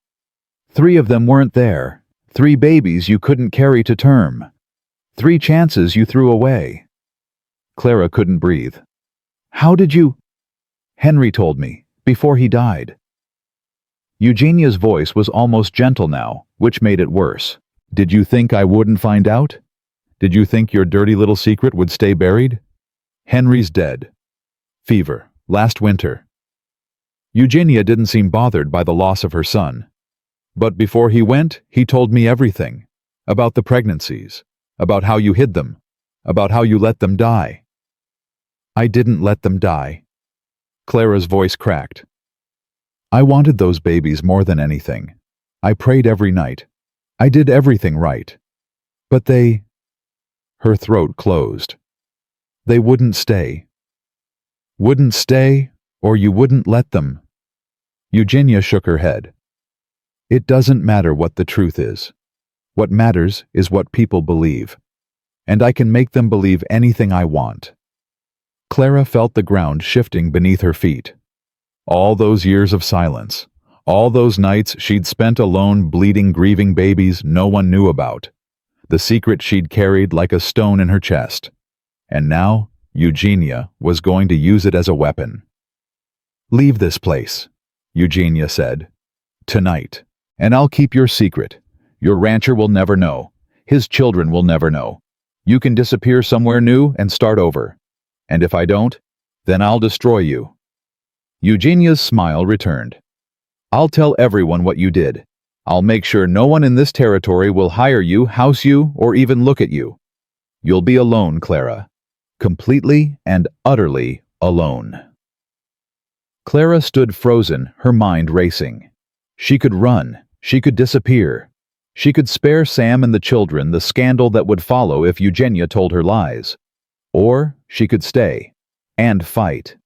3 of them weren't there. 3 babies you couldn't carry to term. 3 chances you threw away. Clara couldn't breathe. How did you? Henry told me, before he died. Eugenia's voice was almost gentle now, which made it worse. Did you think I wouldn't find out? Did you think your dirty little secret would stay buried? Henry's dead. Fever, last winter. Eugenia didn't seem bothered by the loss of her son. But before he went, he told me everything. About the pregnancies, about how you hid them, about how you let them die. I didn't let them die. Clara's voice cracked. I wanted those babies more than anything. I prayed every night. I did everything right. But they... Her throat closed. They wouldn't stay. Wouldn't stay, or you wouldn't let them. Eugenia shook her head. It doesn't matter what the truth is. What matters is what people believe. And I can make them believe anything I want. Clara felt the ground shifting beneath her feet. All those years of silence, all those nights she'd spent alone bleeding, grieving babies no one knew about. The secret she'd carried like a stone in her chest. And now, Eugenia was going to use it as a weapon. Leave this place, Eugenia said. Tonight. And I'll keep your secret. Your rancher will never know. His children will never know. You can disappear somewhere new and start over. And if I don't, then I'll destroy you. Eugenia's smile returned. I'll tell everyone what you did. I'll make sure no one in this territory will hire you, house you, or even look at you. You'll be alone, Clara. Completely and utterly alone. Clara stood frozen, her mind racing. She could run. She could disappear. She could spare Sam and the children the scandal that would follow if Eugenia told her lies. Or she could stay and fight.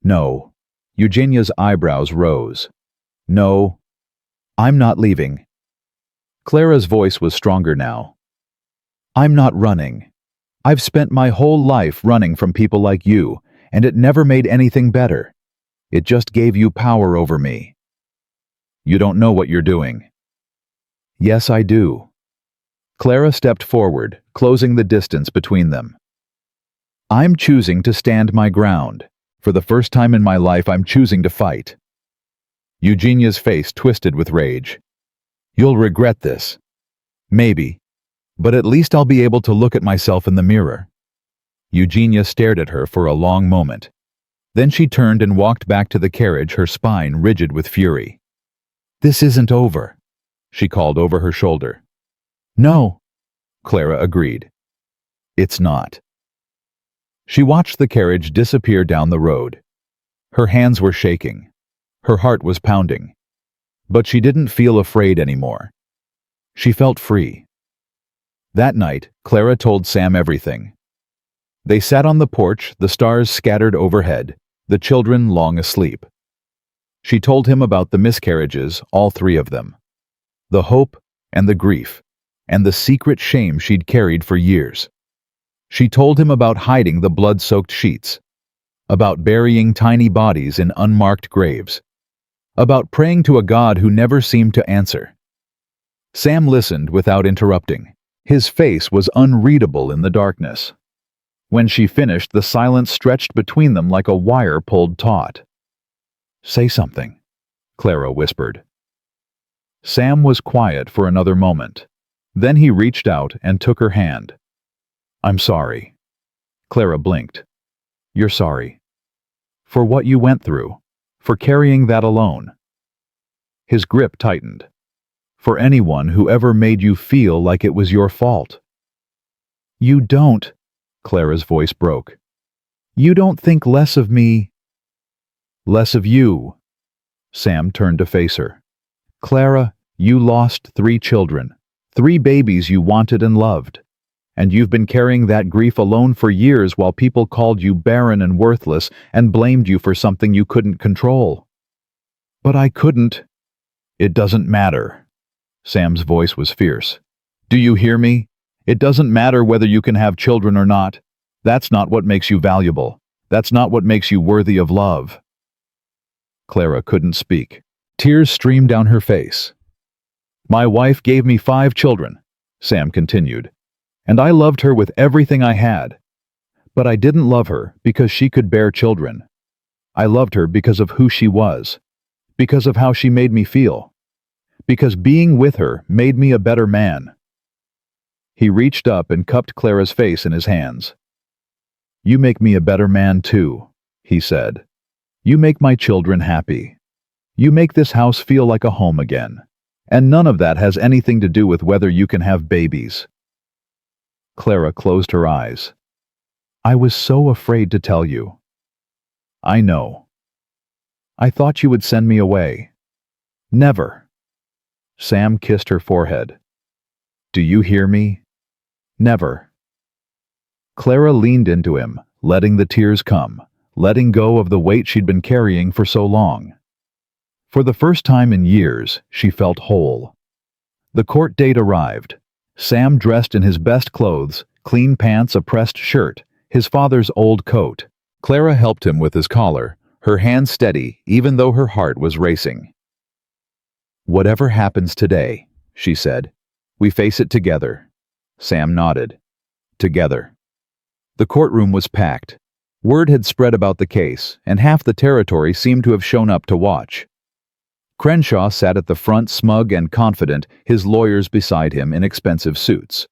No. Eugenia's eyebrows rose. No. I'm not leaving. Clara's voice was stronger now. I'm not running. I've spent my whole life running from people like you, and it never made anything better. It just gave you power over me. You don't know what you're doing. Yes, I do. Clara stepped forward, closing the distance between them. I'm choosing to stand my ground. For the first time in my life, I'm choosing to fight. Eugenia's face twisted with rage. You'll regret this. Maybe. But at least I'll be able to look at myself in the mirror. Eugenia stared at her for a long moment. Then she turned and walked back to the carriage, her spine rigid with fury. This isn't over, she called over her shoulder. No, Clara agreed. It's not. She watched the carriage disappear down the road. Her hands were shaking. Her heart was pounding. But she didn't feel afraid anymore. She felt free. That night, Clara told Sam everything. They sat on the porch, the stars scattered overhead, the children long asleep. She told him about the miscarriages, all three of them. The hope and the grief, and the secret shame she'd carried for years. She told him about hiding the blood-soaked sheets, about burying tiny bodies in unmarked graves, about praying to a God who never seemed to answer. Sam listened without interrupting. His face was unreadable in the darkness. When she finished, the silence stretched between them like a wire pulled taut. Say something, Clara whispered. Sam was quiet for another moment. Then he reached out and took her hand. I'm sorry. Clara blinked. You're sorry. For what you went through. For carrying that alone. His grip tightened. For anyone who ever made you feel like it was your fault. You don't, Clara's voice broke. You don't think less of me. Less of you. Sam turned to face her. Clara, you lost 3 children, 3 babies you wanted and loved. And you've been carrying that grief alone for years while people called you barren and worthless and blamed you for something you couldn't control. But I couldn't. It doesn't matter. Sam's voice was fierce. Do you hear me? It doesn't matter whether you can have children or not. That's not what makes you valuable. That's not what makes you worthy of love. Clara couldn't speak. Tears streamed down her face. My wife gave me 5 children, Sam continued, and I loved her with everything I had. But I didn't love her because she could bear children. I loved her because of who she was, because of how she made me feel, because being with her made me a better man. He reached up and cupped Clara's face in his hands. You make me a better man too, he said. You make my children happy. You make this house feel like a home again. And none of that has anything to do with whether you can have babies. Clara closed her eyes. I was so afraid to tell you. I know. I thought you would send me away. Never. Sam kissed her forehead. Do you hear me? Never. Clara leaned into him, letting the tears come, letting go of the weight she'd been carrying for so long. For the first time in years, she felt whole. The court date arrived. Sam dressed in his best clothes, clean pants, a pressed shirt, his father's old coat. Clara helped him with his collar, her hand steady even though her heart was racing. "Whatever happens today," she said, "we face it together." Sam nodded. Together. The courtroom was packed. Word had spread about the case, and half the territory seemed to have shown up to watch. Crenshaw sat at the front, smug and confident, his lawyers beside him in expensive suits.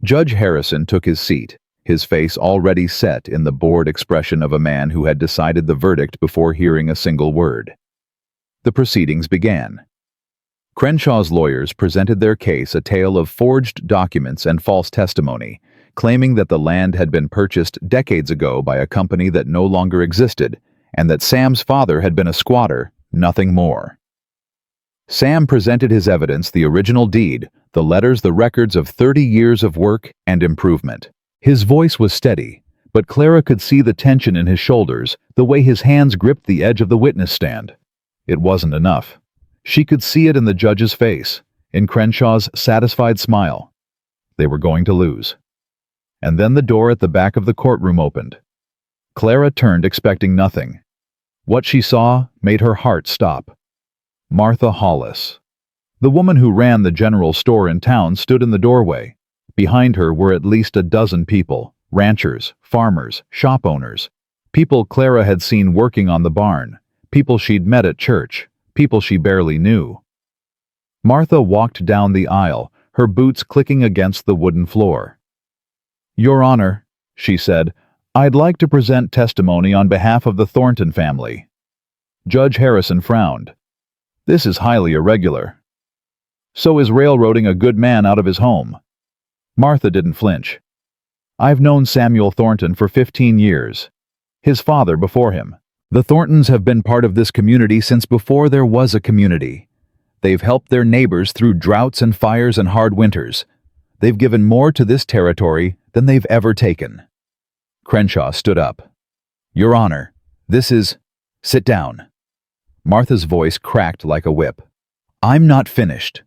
Judge Harrison took his seat, his face already set in the bored expression of a man who had decided the verdict before hearing a single word. The proceedings began. Crenshaw's lawyers presented their case, a tale of forged documents and false testimony, claiming that the land had been purchased decades ago by a company that no longer existed, and that Sam's father had been a squatter, nothing more. Sam presented his evidence, the original deed, the letters, the records of 30 years of work and improvement. His voice was steady, but Clara could see the tension in his shoulders, the way his hands gripped the edge of the witness stand. It wasn't enough. She could see it in the judge's face, in Crenshaw's satisfied smile. They were going to lose. And then the door at the back of the courtroom opened. Clara turned, expecting nothing. What she saw made her heart stop. Martha Hollis. The woman who ran the general store in town stood in the doorway. Behind her were at least a dozen people, ranchers, farmers, shop owners, people Clara had seen working on the barn, people she'd met at church, people she barely knew. Martha walked down the aisle, her boots clicking against the wooden floor. "Your Honor," she said, "I'd like to present testimony on behalf of the Thornton family." Judge Harrison frowned. "This is highly irregular." "So is railroading a good man out of his home." Martha didn't flinch. "I've known Samuel Thornton for 15 years. His father before him. The Thorntons have been part of this community since before there was a community. They've helped their neighbors through droughts and fires and hard winters. They've given more to this territory than they've ever taken." Crenshaw stood up. "Your Honor, this is—" "Sit down." Martha's voice cracked like a whip. "I'm not finished."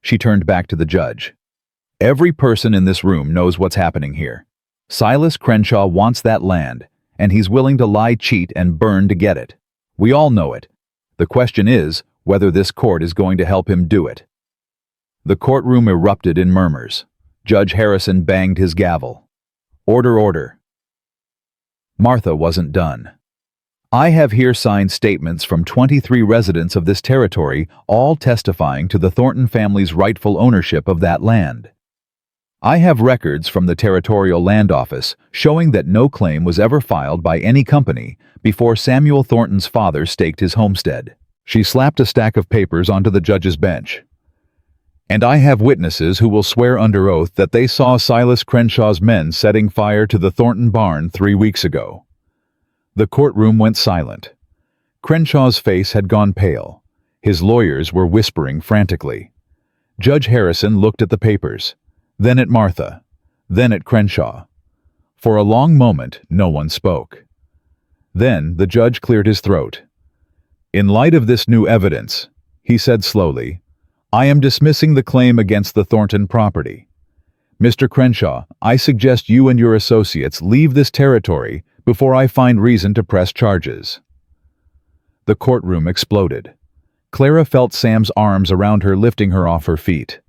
She turned back to the judge. "Every person in this room knows what's happening here. Silas Crenshaw wants that land, and he's willing to lie, cheat, and burn to get it. We all know it. The question is whether this court is going to help him do it." The courtroom erupted in murmurs. Judge Harrison banged his gavel. "Order, order." Martha wasn't done. "I have here signed statements from 23 residents of this territory, all testifying to the Thornton family's rightful ownership of that land. I have records from the Territorial Land Office showing that no claim was ever filed by any company before Samuel Thornton's father staked his homestead." She slapped a stack of papers onto the judge's bench. "And I have witnesses who will swear under oath that they saw Silas Crenshaw's men setting fire to the Thornton barn 3 weeks ago." The courtroom went silent. Crenshaw's face had gone pale. His lawyers were whispering frantically. Judge Harrison looked at the papers, then at Martha, then at Crenshaw. For a long moment, no one spoke. Then the judge cleared his throat. "In light of this new evidence," he said slowly, "I am dismissing the claim against the Thornton property. Mr. Crenshaw, I suggest you and your associates leave this territory before I find reason to press charges." The courtroom exploded. Clara felt Sam's arms around her, lifting her off her feet.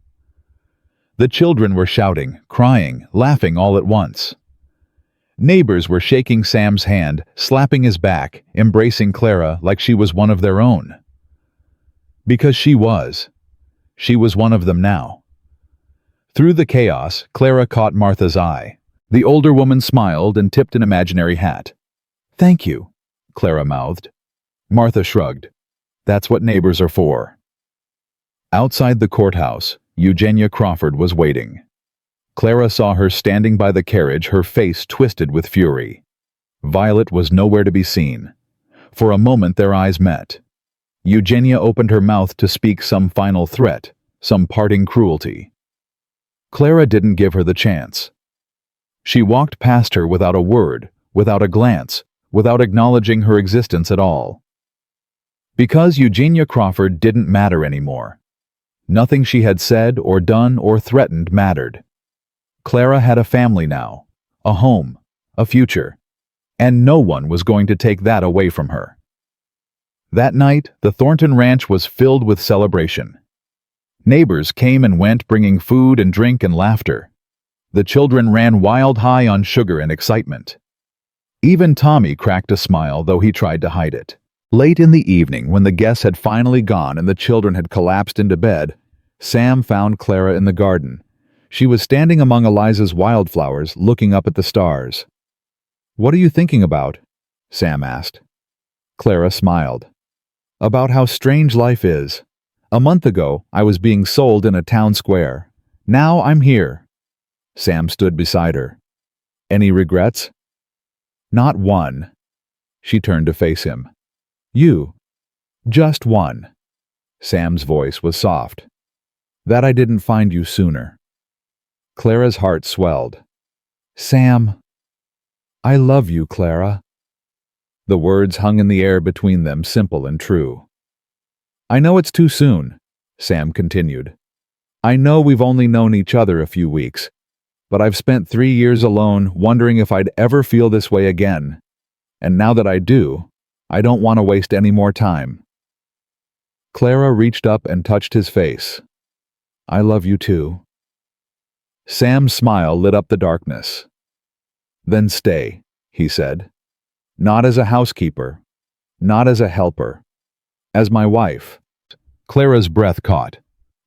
The children were shouting, crying, laughing all at once. Neighbors were shaking Sam's hand, slapping his back, embracing Clara like she was one of their own. Because she was. She was one of them now. Through the chaos, Clara caught Martha's eye. The older woman smiled and tipped an imaginary hat. "Thank you," Clara mouthed. Martha shrugged. "That's what neighbors are for." Outside the courthouse, Eugenia Crawford was waiting. Clara saw her standing by the carriage, her face twisted with fury. Violet was nowhere to be seen. For a moment their eyes met. Eugenia opened her mouth to speak some final threat, some parting cruelty. Clara didn't give her the chance. She walked past her without a word, without a glance, without acknowledging her existence at all. Because Eugenia Crawford didn't matter anymore. Nothing she had said or done or threatened mattered. Clara had a family now, a home, a future, and no one was going to take that away from her. That night, the Thornton Ranch was filled with celebration. Neighbors came and went, bringing food and drink and laughter. The children ran wild high on sugar and excitement. Even Tommy cracked a smile, though he tried to hide it. Late in the evening, when the guests had finally gone and the children had collapsed into bed, Sam found Clara in the garden. She was standing among Eliza's wildflowers, looking up at the stars. "What are you thinking about?" Sam asked. Clara smiled. "About how strange life is. A month ago, I was being sold in a town square. Now I'm here." Sam stood beside her. "Any regrets?" "Not one." She turned to face him. "You. Just one." Sam's voice was soft. "That I didn't find you sooner." Clara's heart swelled. "Sam. I love you, Clara." The words hung in the air between them, simple and true. "I know it's too soon," Sam continued. "I know we've only known each other a few weeks, but I've spent 3 years alone wondering if I'd ever feel this way again. And now that I do, I don't want to waste any more time." Clara reached up and touched his face. "I love you too." Sam's smile lit up the darkness. "Then stay," he said. "Not as a housekeeper, not as a helper, as my wife." Clara's breath caught.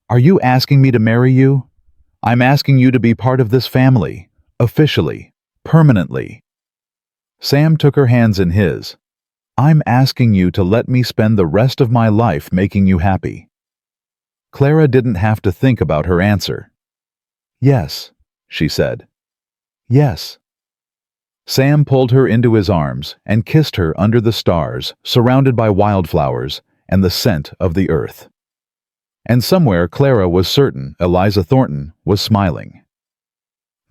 "Are you asking me to marry you? I'm asking you to be part of this family, officially, permanently." Sam took her hands in his. "I'm asking you to let me spend the rest of my life making you happy." Clara didn't have to think about her answer. "Yes," she said. "Yes." Sam pulled her into his arms and kissed her under the stars, surrounded by wildflowers and the scent of the earth. And somewhere Clara was certain Eliza Thornton was smiling.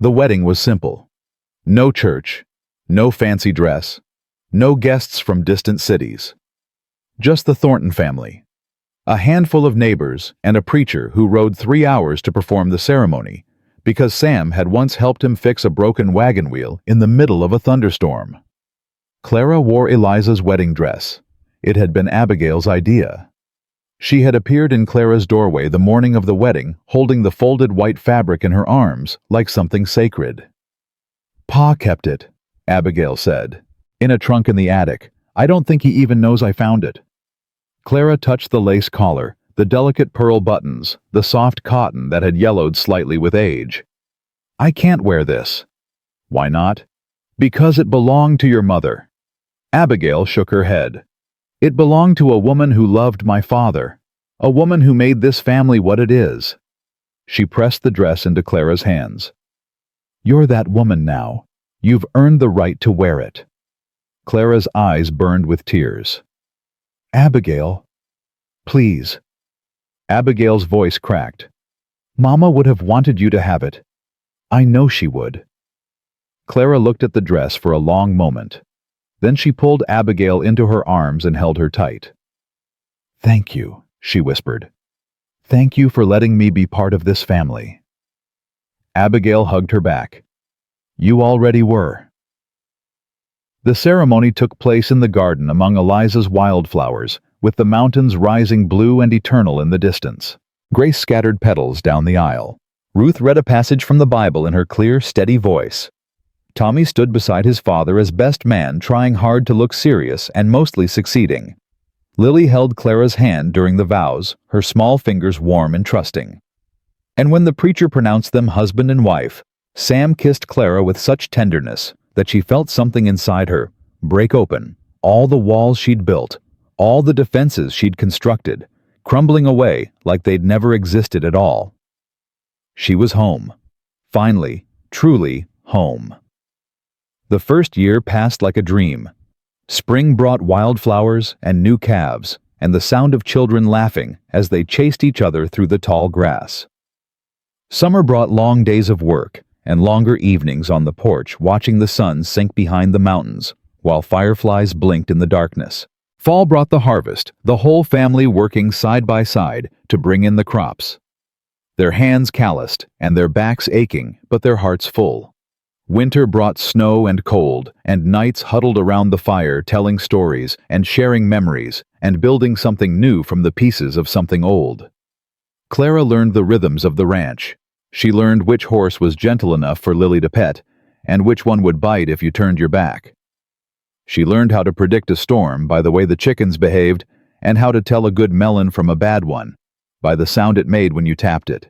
The wedding was simple. No church, no fancy dress, no guests from distant cities. Just the Thornton family. A handful of neighbors and a preacher who rode 3 hours to perform the ceremony, because Sam had once helped him fix a broken wagon wheel in the middle of a thunderstorm. Clara wore Eliza's wedding dress. It had been Abigail's idea. She had appeared in Clara's doorway the morning of the wedding, holding the folded white fabric in her arms like something sacred. "Pa kept it," Abigail said. "In a trunk in the attic. I don't think he even knows I found it." Clara touched the lace collar, the delicate pearl buttons, the soft cotton that had yellowed slightly with age. "I can't wear this." "Why not?" "Because it belonged to your mother." Abigail shook her head. "It belonged to a woman who loved my father, a woman who made this family what it is." She pressed the dress into Clara's hands. "You're that woman now. You've earned the right to wear it." Clara's eyes burned with tears. "Abigail, please." Abigail's voice cracked. "Mama would have wanted you to have it. I know she would." Clara looked at the dress for a long moment. Then she pulled Abigail into her arms and held her tight. "Thank you," she whispered. "Thank you for letting me be part of this family." Abigail hugged her back. "You already were." The ceremony took place in the garden among Eliza's wildflowers, with the mountains rising blue and eternal in the distance. Grace scattered petals down the aisle. Ruth read a passage from the Bible in her clear, steady voice. Tommy stood beside his father as best man, trying hard to look serious and mostly succeeding. Lily held Clara's hand during the vows, her small fingers warm and trusting. And when the preacher pronounced them husband and wife, Sam kissed Clara with such tenderness that she felt something inside her break open, all the walls she'd built, all the defenses she'd constructed, crumbling away like they'd never existed at all. She was home. Finally, truly home. The first year passed like a dream. Spring brought wildflowers and new calves, and the sound of children laughing as they chased each other through the tall grass. Summer brought long days of work, and longer evenings on the porch watching the sun sink behind the mountains while fireflies blinked in the darkness. Fall brought the harvest, the whole family working side by side to bring in the crops. Their hands calloused and their backs aching, but their hearts full. Winter brought snow and cold, and nights huddled around the fire telling stories and sharing memories and building something new from the pieces of something old. Clara learned the rhythms of the ranch. She learned which horse was gentle enough for Lily to pet and which one would bite if you turned your back. She learned how to predict a storm by the way the chickens behaved and how to tell a good melon from a bad one by the sound it made when you tapped it.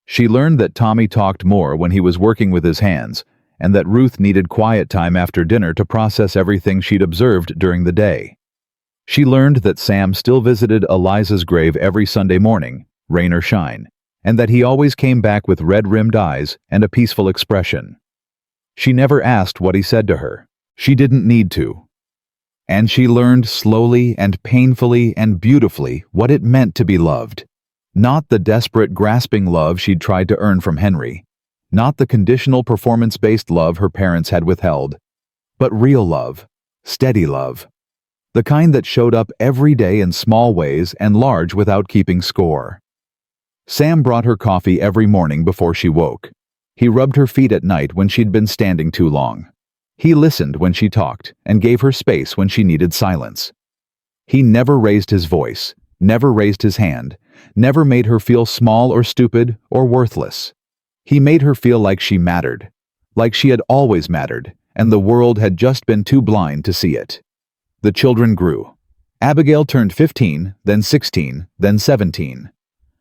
She learned that Tommy talked more when he was working with his hands and that Ruth needed quiet time after dinner to process everything she'd observed during the day. She learned that Sam still visited Eliza's grave every Sunday morning, rain or shine, and that he always came back with red-rimmed eyes and a peaceful expression. She never asked what he said to her. She didn't need to. And she learned slowly and painfully and beautifully what it meant to be loved. Not the desperate, grasping love she'd tried to earn from Henry. Not the conditional, performance-based love her parents had withheld. But real love. Steady love. The kind that showed up every day in small ways and large without keeping score. Sam brought her coffee every morning before she woke. He rubbed her feet at night when she'd been standing too long. He listened when she talked and gave her space when she needed silence. He never raised his voice, never raised his hand, never made her feel small or stupid or worthless. He made her feel like she mattered, like she had always mattered, and the world had just been too blind to see it. The children grew. Abigail turned 15, then 16, then 17.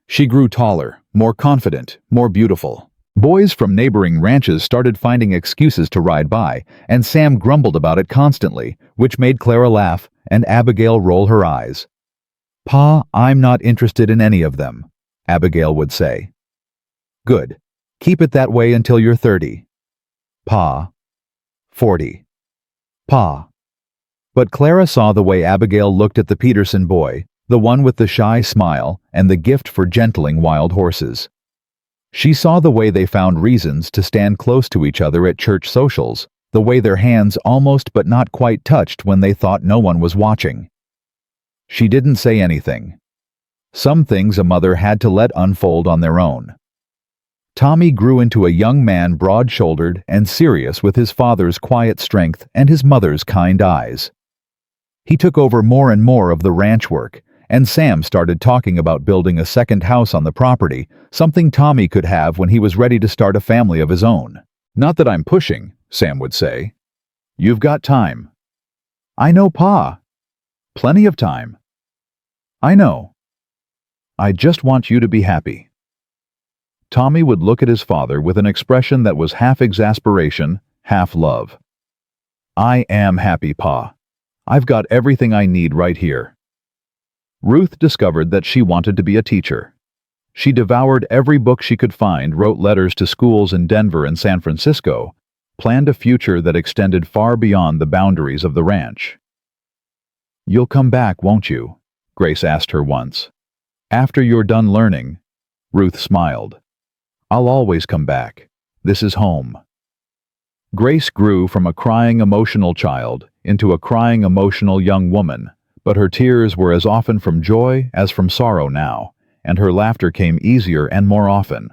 She grew taller, more confident, more beautiful. Boys from neighboring ranches started finding excuses to ride by, and Sam grumbled about it constantly, which made Clara laugh and Abigail roll her eyes. "Pa, I'm not interested in any of them," Abigail would say. "Good. Keep it that way until you're 30. Pa. 40. Pa." But Clara saw the way Abigail looked at the Peterson boy, the one with the shy smile and the gift for gentling wild horses. She saw the way they found reasons to stand close to each other at church socials, the way their hands almost but not quite touched when they thought no one was watching. She didn't say anything. Some things a mother had to let unfold on their own. Tommy grew into a young man broad-shouldered and serious with his father's quiet strength and his mother's kind eyes. He took over more and more of the ranch work, and Sam started talking about building a second house on the property, something Tommy could have when he was ready to start a family of his own. "Not that I'm pushing," Sam would say. "You've got time." "I know, Pa. Plenty of time." "I know. I just want you to be happy." Tommy would look at his father with an expression that was half exasperation, half love. "I am happy, Pa. I've got everything I need right here." Ruth discovered that she wanted to be a teacher. She devoured every book she could find, wrote letters to schools in Denver and San Francisco, planned a future that extended far beyond the boundaries of the ranch. "You'll come back, won't you?" Grace asked her once. "After you're done learning." Ruth smiled. "I'll always come back. This is home." Grace grew from a crying, emotional child into a crying, emotional young woman, but her tears were as often from joy as from sorrow now, and her laughter came easier and more often.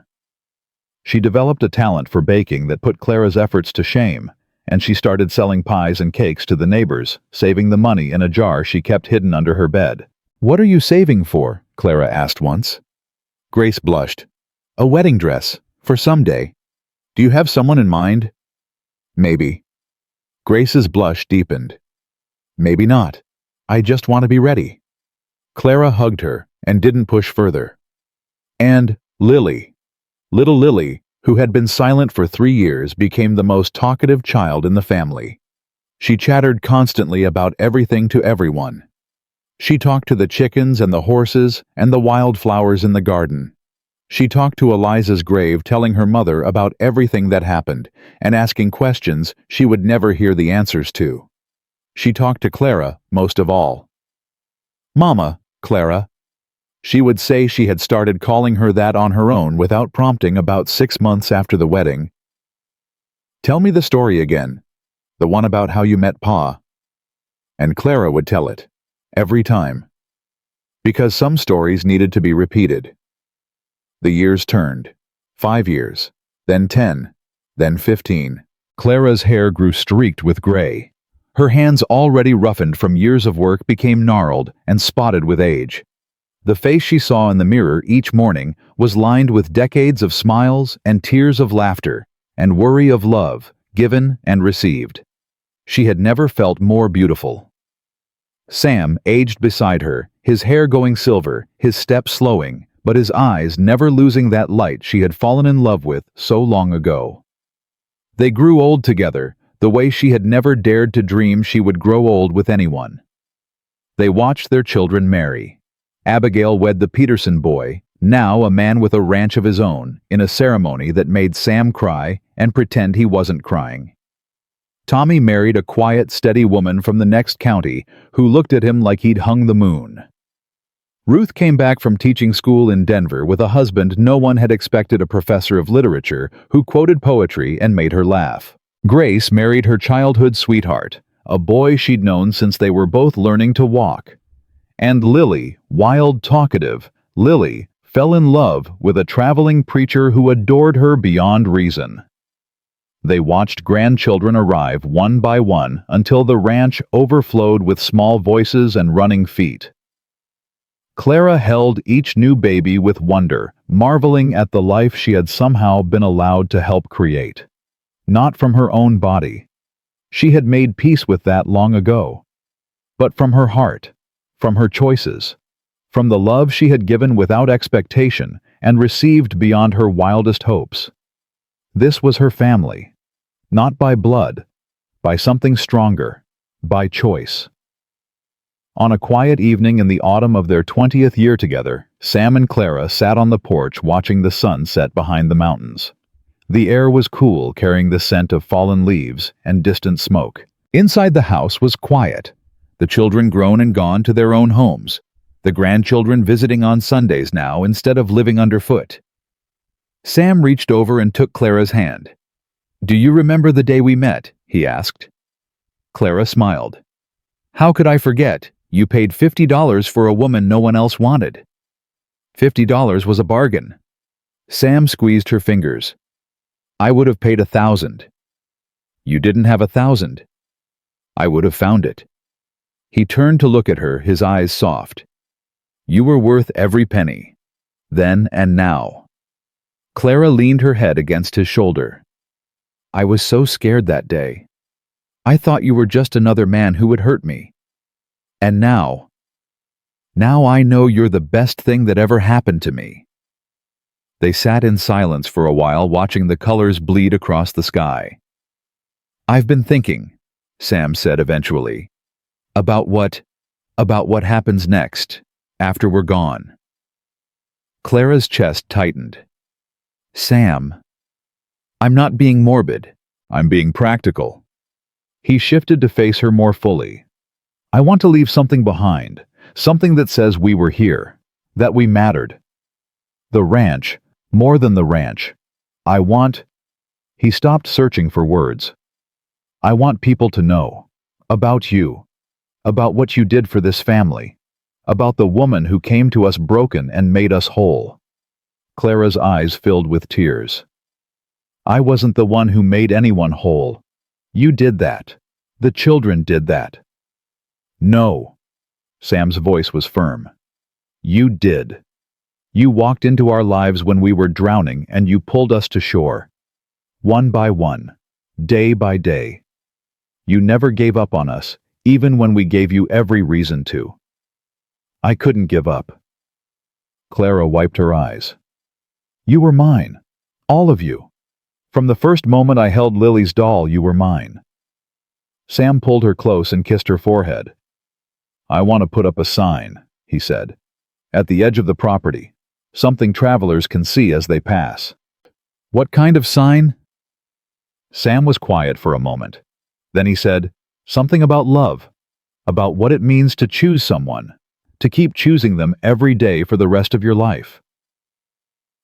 She developed a talent for baking that put Clara's efforts to shame, and she started selling pies and cakes to the neighbors, saving the money in a jar she kept hidden under her bed. "What are you saving for?" Clara asked once. Grace blushed. "A wedding dress, for someday. Do you have someone in mind?" "Maybe." Grace's blush deepened. "Maybe not. I just want to be ready." Clara hugged her and didn't push further. And Lily. Little Lily, who had been silent for 3 years, became the most talkative child in the family. She chattered constantly about everything to everyone. She talked to the chickens and the horses and the wildflowers in the garden. She talked to Eliza's grave, telling her mother about everything that happened and asking questions she would never hear the answers to. She talked to Clara most of all. "Mama, Clara, She would say she had started calling her that on her own without prompting about 6 months after the wedding. "Tell me the story again, the one about how you met Pa." And Clara would tell it, every time, because some stories needed to be repeated. The years turned. 5 years, then 10, then 15. Clara's hair grew streaked with gray. Her hands, already roughened from years of work, became gnarled and spotted with age. The face she saw in the mirror each morning was lined with decades of smiles and tears of laughter and worry of love, given and received. She had never felt more beautiful. Sam aged beside her, his hair going silver, his step slowing, but his eyes never losing that light she had fallen in love with so long ago. They grew old together, the way she had never dared to dream she would grow old with anyone. They watched their children marry. Abigail wed the Peterson boy, now a man with a ranch of his own, in a ceremony that made Sam cry and pretend he wasn't crying. Tommy married a quiet, steady woman from the next county who looked at him like he'd hung the moon. Ruth came back from teaching school in Denver with a husband no one had expected, a professor of literature who quoted poetry and made her laugh. Grace married her childhood sweetheart, a boy she'd known since they were both learning to walk. And Lily, wild, talkative, Lily, fell in love with a traveling preacher who adored her beyond reason. They watched grandchildren arrive one by one until the ranch overflowed with small voices and running feet. Clara held each new baby with wonder, marveling at the life she had somehow been allowed to help create. Not from her own body. She had made peace with that long ago. But from her heart, from her choices, from the love she had given without expectation and received beyond her wildest hopes. This was her family, not by blood, by something stronger, by choice. On a quiet evening in the autumn of their 20th year together, Sam and Clara sat on the porch watching the sun set behind the mountains. The air was cool, carrying the scent of fallen leaves and distant smoke. Inside the house was quiet, the children grown and gone to their own homes, the grandchildren visiting on Sundays now instead of living underfoot. Sam reached over and took Clara's hand. "Do you remember the day we met?" he asked. Clara smiled. "How could I forget? You paid $50 for a woman no one else wanted." $50 was a bargain. Sam squeezed her fingers. "I would have paid 1,000. You didn't have 1,000. I would have found it." He turned to look at her, his eyes soft. "You were worth every penny, then and now." Clara leaned her head against his shoulder. "I was so scared that day. I thought you were just another man who would hurt me. And now I know you're the best thing that ever happened to me." They sat in silence for a while, watching the colors bleed across the sky. "I've been thinking," Sam said eventually, about what happens next, after we're gone." Clara's chest tightened. "Sam, I'm not being morbid. I'm being practical." He shifted to face her more fully. "I want to leave something behind, something that says we were here, that we mattered. The ranch, more than the ranch. I want—" He stopped, searching for words. "I want people to know. About you. About what you did for this family. About the woman who came to us broken and made us whole." Clara's eyes filled with tears. "I wasn't the one who made anyone whole. You did that. The children did that." "No." Sam's voice was firm. "You did. You walked into our lives when we were drowning and you pulled us to shore. One by one, day by day. You never gave up on us, even when we gave you every reason to." "I couldn't give up." Clara wiped her eyes. "You were mine. All of you. From the first moment I held Lily's doll, you were mine." Sam pulled her close and kissed her forehead. "I want to put up a sign," he said, "at the edge of the property. Something travelers can see as they pass." "What kind of sign?" Sam was quiet for a moment. Then he said, "Something about love. About what it means to choose someone. to keep choosing them every day for the rest of your life?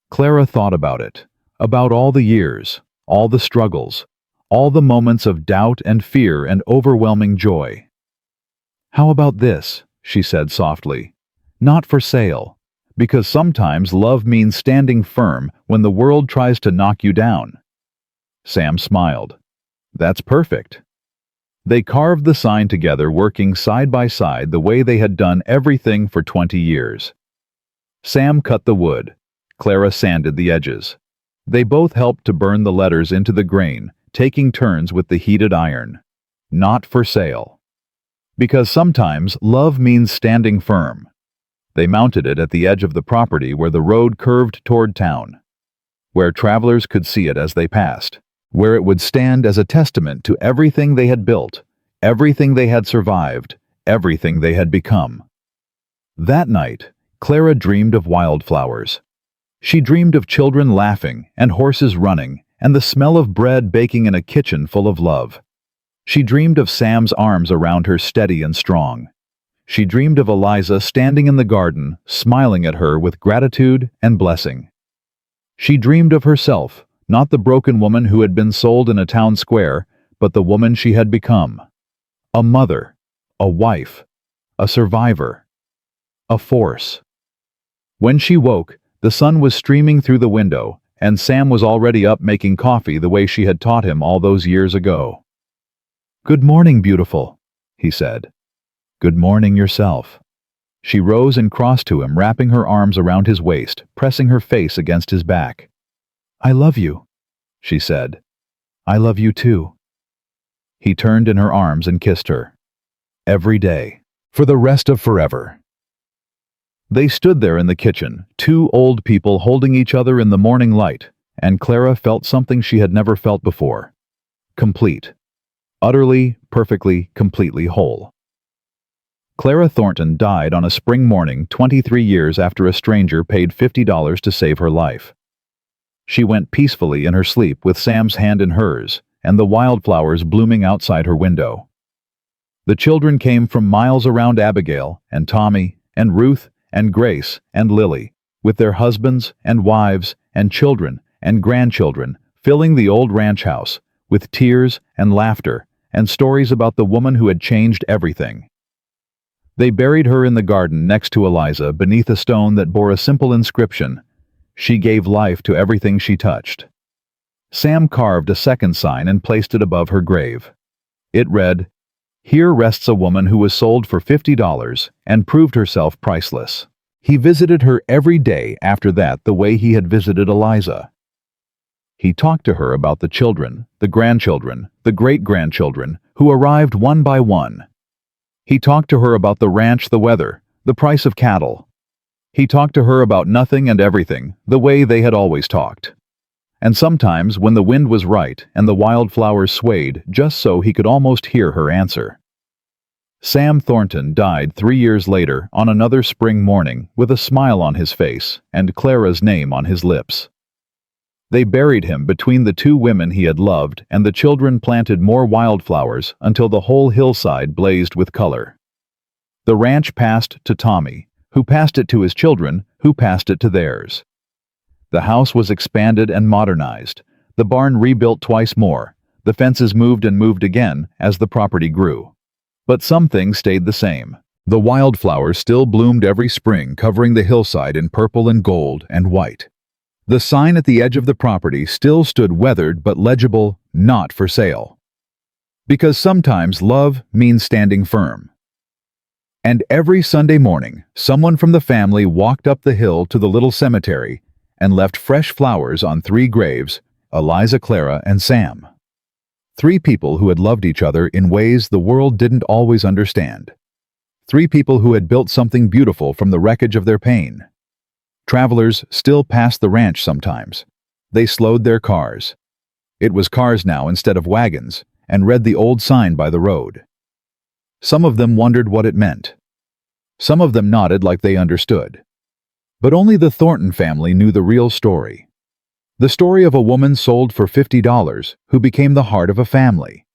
Clara thought about it, about all the years, all the struggles, all the moments of doubt and fear and overwhelming joy. "How about this?" she said softly. "Not for sale, because sometimes love means standing firm when the world tries to knock you down." Sam smiled. "That's perfect." They carved the sign together, working side by side the way they had done everything for 20 years. Sam cut the wood. Clara sanded the edges. They both helped to burn the letters into the grain, taking turns with the heated iron. Not for sale. Because sometimes love means standing firm. They mounted it at the edge of the property where the road curved toward town, where travelers could see it as they passed, where it would stand as a testament to everything they had built, everything they had survived, everything they had become. That night, Clara dreamed of wildflowers. She dreamed of children laughing and horses running and the smell of bread baking in a kitchen full of love. She dreamed of Sam's arms around her, steady and strong. She dreamed of Eliza standing in the garden, smiling at her with gratitude and blessing. She dreamed of herself, not the broken woman who had been sold in a town square, but the woman she had become. A mother, a wife, a survivor, a force. When she woke, the sun was streaming through the window, and Sam was already up making coffee the way she had taught him all those years ago. "Good morning, beautiful," he said. "Good morning yourself." She rose and crossed to him, wrapping her arms around his waist, pressing her face against his back. "I love you," she said. "I love you too." He turned in her arms and kissed her. Every day. For the rest of forever. They stood there in the kitchen, two old people holding each other in the morning light, and Clara felt something she had never felt before. Complete. Utterly, perfectly, completely whole. Clara Thornton died on a spring morning 23 years after a stranger paid $50 to save her life. She went peacefully in her sleep with Sam's hand in hers, and the wildflowers blooming outside her window. The children came from miles around, Abigail and Tommy and Ruth and Grace and Lily, with their husbands and wives and children and grandchildren, filling the old ranch house with tears and laughter and stories about the woman who had changed everything. They buried her in the garden next to Eliza, beneath a stone that bore a simple inscription: "She gave life to everything she touched." Sam carved a second sign and placed it above her grave. It read, "Here rests a woman who was sold for $50 and proved herself priceless." He visited her every day after that the way he had visited Eliza. He talked to her about the children, the grandchildren, the great-grandchildren, who arrived one by one. He talked to her about the ranch, the weather, the price of cattle. He talked to her about nothing and everything, the way they had always talked. And sometimes, when the wind was right and the wildflowers swayed, just so he could almost hear her answer. Sam Thornton died 3 years later on another spring morning with a smile on his face and Clara's name on his lips. They buried him between the two women he had loved, and the children planted more wildflowers until the whole hillside blazed with color. The ranch passed to Tommy, who passed it to his children, who passed it to theirs. The house was expanded and modernized, the barn rebuilt twice more, the fences moved and moved again as the property grew. But some things stayed the same. The wildflowers still bloomed every spring, covering the hillside in purple and gold and white. The sign at the edge of the property still stood weathered but legible, "Not for sale." Because sometimes love means standing firm. And every Sunday morning, someone from the family walked up the hill to the little cemetery and left fresh flowers on 3 graves: Eliza, Clara, and Sam. 3 people who had loved each other in ways the world didn't always understand. 3 people who had built something beautiful from the wreckage of their pain. Travelers still passed the ranch sometimes. They slowed their cars. It was cars now instead of wagons, and read the old sign by the road. Some of them wondered what it meant. Some of them nodded like they understood. But only the Thornton family knew the real story. The story of a woman sold for $50 who became the heart of a family.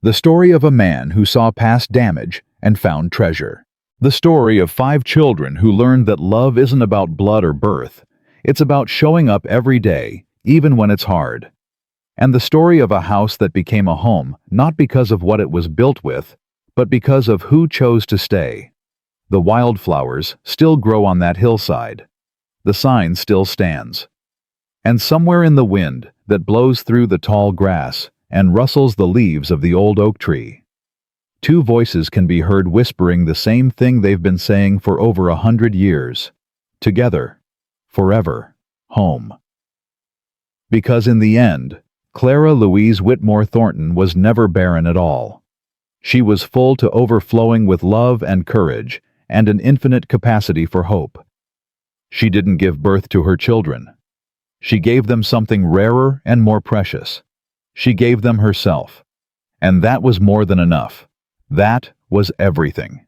The story of a man who saw past damage and found treasure. The story of 5 children who learned that love isn't about blood or birth. It's about showing up every day, even when it's hard. And the story of a house that became a home, not because of what it was built with, but because of who chose to stay. The wildflowers still grow on that hillside. The sign still stands. And somewhere in the wind that blows through the tall grass and rustles the leaves of the old oak tree, 2 voices can be heard whispering the same thing they've been saying for over 100 years. Together. Forever. Home. Because in the end, Clara Louise Whitmore Thornton was never barren at all. She was full to overflowing with love and courage and an infinite capacity for hope. She didn't give birth to her children. She gave them something rarer and more precious. She gave them herself. And that was more than enough. That was everything.